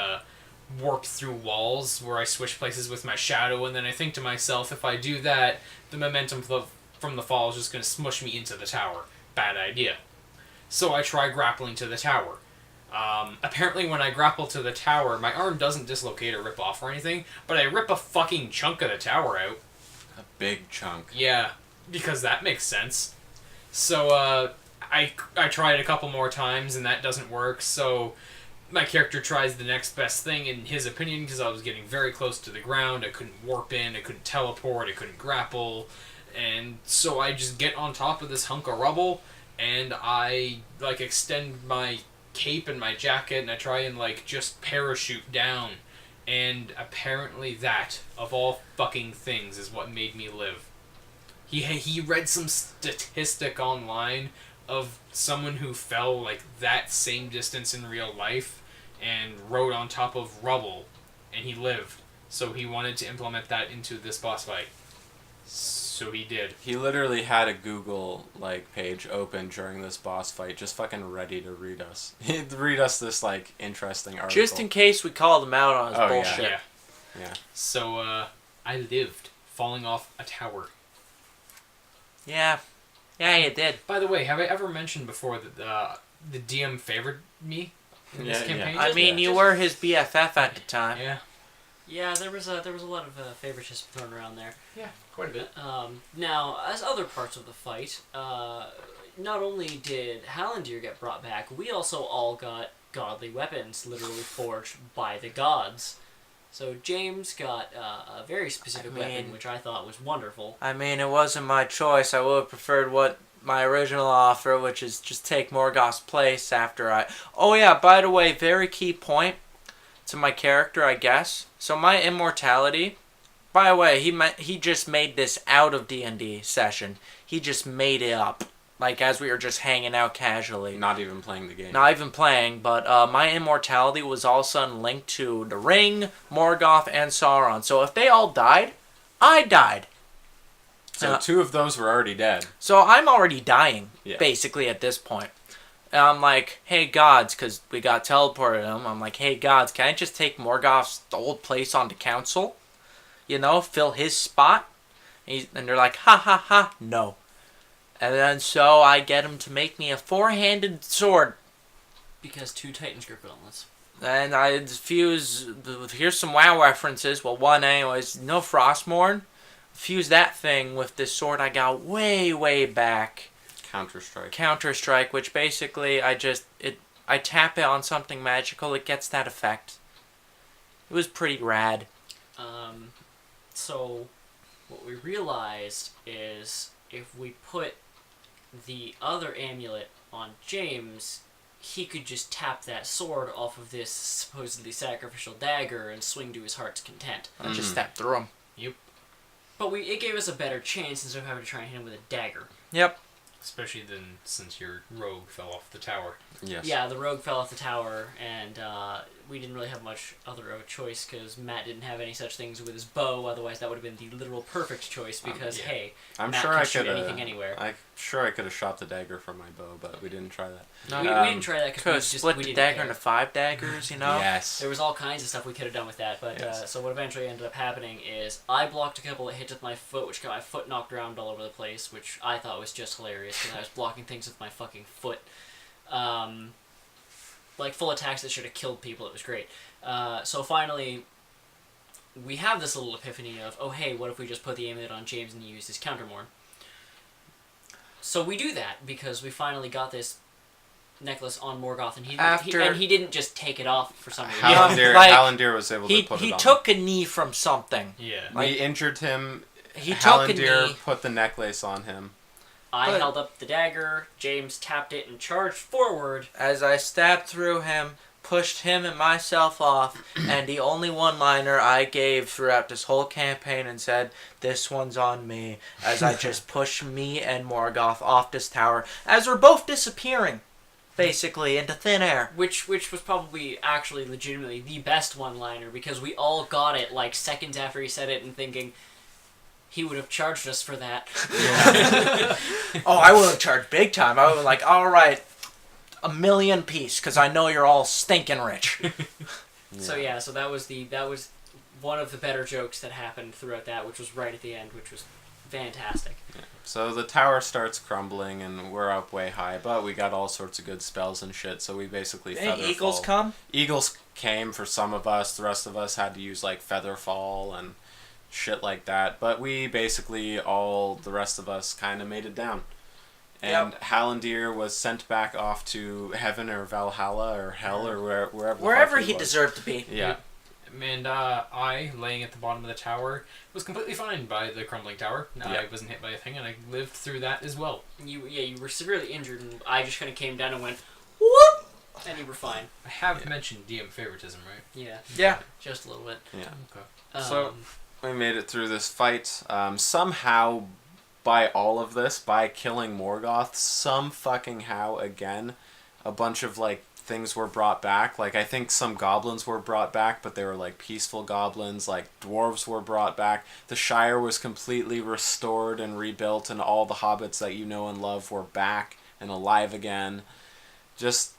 S3: warp through walls, where I switch places with my shadow, and then I think to myself, if I do that, the momentum from the fall is just going to smush me into the tower. Bad idea. So I try grappling to the tower. Apparently when I grapple to the tower, my arm doesn't dislocate or rip off or anything, but I rip a fucking chunk of the tower out.
S1: A big chunk.
S3: Yeah, because that makes sense. So, I tried a couple more times, and that doesn't work, so my character tries the next best thing, in his opinion, because I was getting very close to the ground. I couldn't warp in, I couldn't teleport, I couldn't grapple, and so I just get on top of this hunk of rubble, and I, extend my cape and my jacket, and I try and, just parachute down. And apparently that, of all fucking things, is what made me live. He read some statistic online of someone who fell, that same distance in real life and rode on top of rubble, and he lived. So he wanted to implement that into this boss fight. So So he did.
S1: He literally had a Google page open during this boss fight, just fucking ready to read us. He'd read us this interesting article.
S4: Just in case we called him out on his bullshit.
S3: Yeah.
S1: Yeah.
S3: So I lived falling off a tower.
S4: Yeah. Yeah, you did.
S3: By the way, have I ever mentioned before that the DM favored me in this
S1: Yeah,
S3: campaign?
S4: I mean, you were his BFF at the time.
S3: Yeah.
S2: Yeah, there was a lot of favoritism thrown around there.
S3: Yeah, quite a bit.
S2: Now, as other parts of the fight, not only did Hallandir get brought back, we also all got godly weapons, literally forged by the gods. So James got a very specific weapon, which I thought was wonderful.
S4: I mean, it wasn't my choice. I would have preferred what my original offer, which is just take Morgoth's place after I... Oh yeah, by the way, very key point to my character, I guess. So my immortality... By the way, he just made this out of D&D session. He just made it up. As we were just hanging out casually.
S1: Not even playing the game.
S4: Not even playing, but my immortality was all of a sudden linked to the Ring, Morgoth, and Sauron. So if they all died, I died.
S1: So 2 of those were already dead.
S4: So I'm already dying,
S1: Yeah.
S4: basically, at this point. And I'm like, hey, gods, because we got teleported them. I'm like, hey, gods, can I just take Morgoth's old place on the council? Fill his spot? And they're like, ha, ha, ha, no. And then so I get him to make me a 4-handed sword.
S2: Because 2 Titans grip gauntlets.
S4: And I fuse... Here's some WoW references. Well, one anyways. Frostmourne. Fuse that thing with this sword I got way, way back. Counter-Strike, which basically I tap it on something magical, it gets that effect. It was pretty rad.
S2: So, what we realized is if we put the other amulet on James, he could just tap that sword off of this supposedly sacrificial dagger and swing to his heart's content.
S4: I just stepped through him.
S3: Yep.
S2: But it gave us a better chance instead of having to try and hit him with a dagger.
S4: Yep.
S3: Especially then, since your rogue fell off the tower.
S1: Yes.
S2: Yeah, the rogue fell off the tower, and we didn't really have much other of a choice because Matt didn't have any such things with his bow. Otherwise, that would have been the literal perfect choice because
S3: yeah.
S2: hey,
S1: I'm
S2: Matt
S1: sure
S2: can
S1: I
S2: shoot
S1: could
S2: anything anywhere.
S1: I'm sure I could have shot the dagger from my bow, but we didn't try that.
S2: We didn't try that
S4: Could
S2: because
S4: have split
S2: we
S4: the
S2: didn't
S4: dagger
S2: care.
S4: into 5 daggers,
S1: Yes.
S2: There was all kinds of stuff we could have done with that, but
S1: Yes.
S2: so what eventually ended up happening is I blocked a couple of hits with my foot, which got my foot knocked around all over the place, which I thought was just hilarious because I was blocking things with my fucking foot. Full attacks that should have killed people. It was great. So finally, we have this little epiphany of, oh hey, what if we just put the amulet on James and use his countermorn? So we do that because we finally got this necklace on Morgoth, and he didn't just take it off for some reason.
S1: Hallandir was able to put it on.
S4: He took a knee from something.
S3: Yeah.
S1: We injured him.
S4: He took a
S1: Hallandir
S4: knee.
S1: put the necklace on him.
S2: I held up the dagger, James tapped it and charged forward.
S4: As I stabbed through him, pushed him and myself off, and the only one-liner I gave throughout this whole campaign and said, this one's on me, as I just pushed me and Morgoth off this tower, as we're both disappearing, basically, into thin air.
S2: Which was probably actually legitimately the best one-liner, because we all got it seconds after he said it and thinking, he would have charged us for that.
S4: Oh, I would have charged big time. I would have been all right, $1 million piece, because I know you're all stinking rich.
S2: So that was one of the better jokes that happened throughout that, which was right at the end, which was fantastic.
S1: Yeah. So the tower starts crumbling, and we're up way high, but we got all sorts of good spells and shit, so we basically
S4: Any eagles come?
S1: Eagles came for some of us. The rest of us had to use Featherfall and shit like that, but we basically the rest of us kind of made it down. And Hallandir was sent back off to heaven or Valhalla or hell or
S4: wherever he
S1: was.
S4: deserved to be.
S1: Yeah.
S3: And I, laying at the bottom of the tower, was completely fine by the crumbling tower. I wasn't hit by a thing, and I lived through that as well.
S2: You were severely injured, and I just kind of came down and went, whoop, and you were fine.
S3: I have mentioned DM favoritism, right?
S2: Yeah.
S4: Yeah.
S2: Just a little bit.
S1: Yeah.
S3: Okay.
S1: So we made it through this fight. Somehow, by all of this, by killing Morgoth, some fucking how again, a bunch of things were brought back. Like, I think some goblins were brought back, but they were, like, peaceful goblins. Like, dwarves were brought back. The Shire was completely restored and rebuilt, and all the hobbits that you know and love were back and alive again. Just,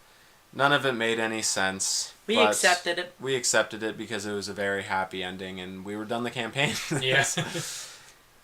S1: none of it made any sense.
S4: We
S1: but
S4: accepted it.
S1: We accepted it because it was a very happy ending, and we were done the campaign.
S3: Yes.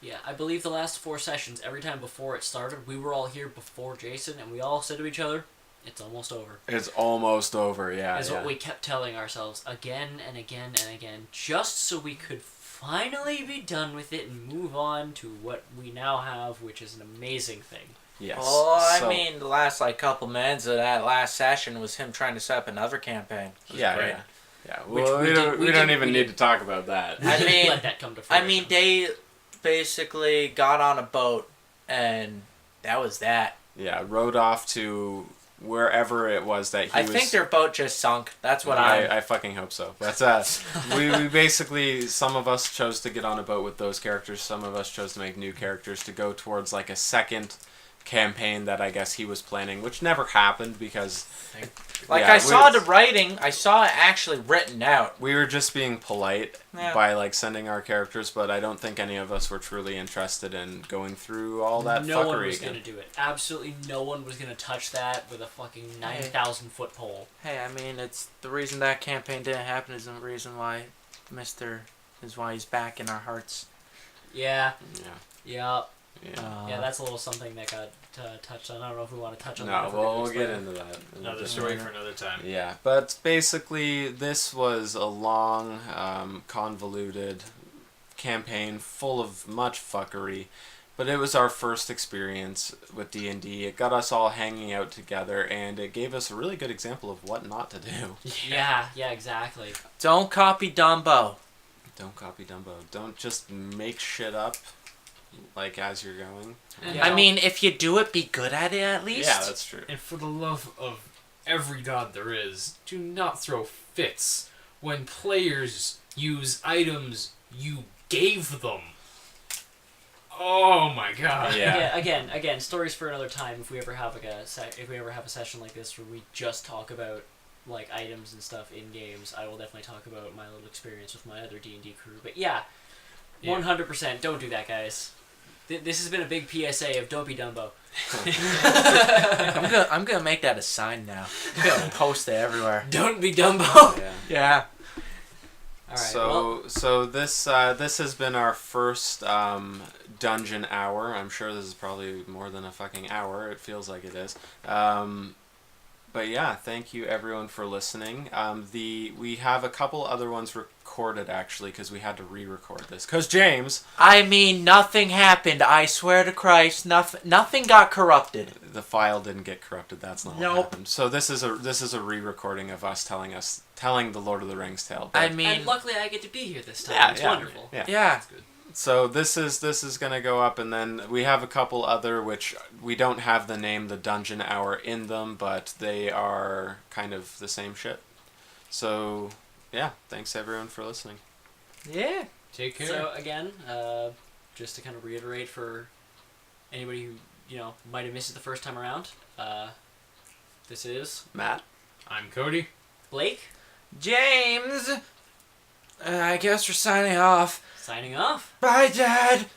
S2: Yeah, I believe the last 4 sessions, every time before it started, we were all here before Jason, and we all said to each other, it's almost over.
S1: It's almost over, yeah.
S2: Is what we kept telling ourselves again and again and again, just so we could finally be done with it and move on to what we now have, which is an amazing thing.
S1: Yes.
S4: Oh, I mean, the last couple minutes of that last session was him trying to set up another campaign.
S1: Yeah.
S2: Which
S1: Well, we don't even need to talk about that.
S4: I mean,
S2: let that come to fruition.
S4: I mean, they basically got on a boat, and that was that.
S1: Yeah, rode off to wherever it was that he
S4: I
S1: was...
S4: think their boat just sunk. That's what
S1: I fucking hope so. That's we basically, some of us chose to get on a boat with those characters, some of us chose to make new characters to go towards like a second campaign that I guess he was planning, which never happened because
S4: I saw the writing, I saw it actually written out.
S1: We were just being polite by like sending our characters, but I don't think any of us were truly interested in going through all that
S2: no
S1: fuckery
S2: one was
S1: again.
S2: going to do it. Absolutely no one was going to touch that with a fucking 9,000 foot pole.
S4: Hey, I mean, it's the reason that campaign didn't happen is the reason why is why he's back in our hearts.
S2: Yeah.
S1: Yeah.
S2: Yeah, that's a little something that got touched on. I don't know if we want to touch on
S1: No,
S2: that.
S1: well, we'll get into that.
S3: Another story for another time.
S1: Yeah, but basically, this was a long, convoluted campaign full of much fuckery. But it was our first experience with D&D. It got us all hanging out together, and it gave us a really good example of what not to do.
S2: Yeah, exactly.
S4: Don't copy Dumbo.
S1: Don't copy Dumbo. Don't just make shit up, like, as you're going.
S2: Yeah.
S4: I mean, if you do it, be good at it at least.
S1: Yeah, that's true.
S3: And for the love of every god there is, do not throw fits when players use items you gave them. Oh my god.
S1: Yeah.
S2: Again, stories for another time. If we ever have a session like this where we just talk about like items and stuff in games, I will definitely talk about my little experience with my other D&D crew. But yeah. 100%, don't do that, guys. This has been a big PSA of don't be Dumbo.
S4: I'm gonna make that a sign now. I'm gonna post it everywhere.
S2: Don't be Dumbo.
S4: Yeah.
S2: All right.
S1: So this has been our first dungeon hour. I'm sure this is probably more than a fucking hour. It feels like it is. But yeah, thank you everyone for listening. We have a couple other ones recorded actually because we had to re-record this. Cause James.
S4: I mean, nothing happened. I swear to Christ, nothing got corrupted.
S1: The file didn't get corrupted. That's not what happened. So this is a re-recording of us telling the Lord of the Rings tale. But,
S4: I mean,
S2: and luckily I get to be here this time.
S1: Yeah,
S2: It's
S1: yeah.
S2: wonderful.
S1: Yeah.
S4: yeah.
S3: Good.
S1: So this is gonna go up, and then we have a couple other which we don't have the name the Dungeon Hour in them, but they are kind of the same shit. So yeah, thanks everyone for listening.
S4: Yeah.
S3: Take care.
S2: So again, just to kind of reiterate for anybody who might have missed it the first time around, this is
S1: Matt.
S3: I'm Cody.
S2: Blake
S4: James. I guess we're signing off.
S2: signing off.
S4: Bye, Dad.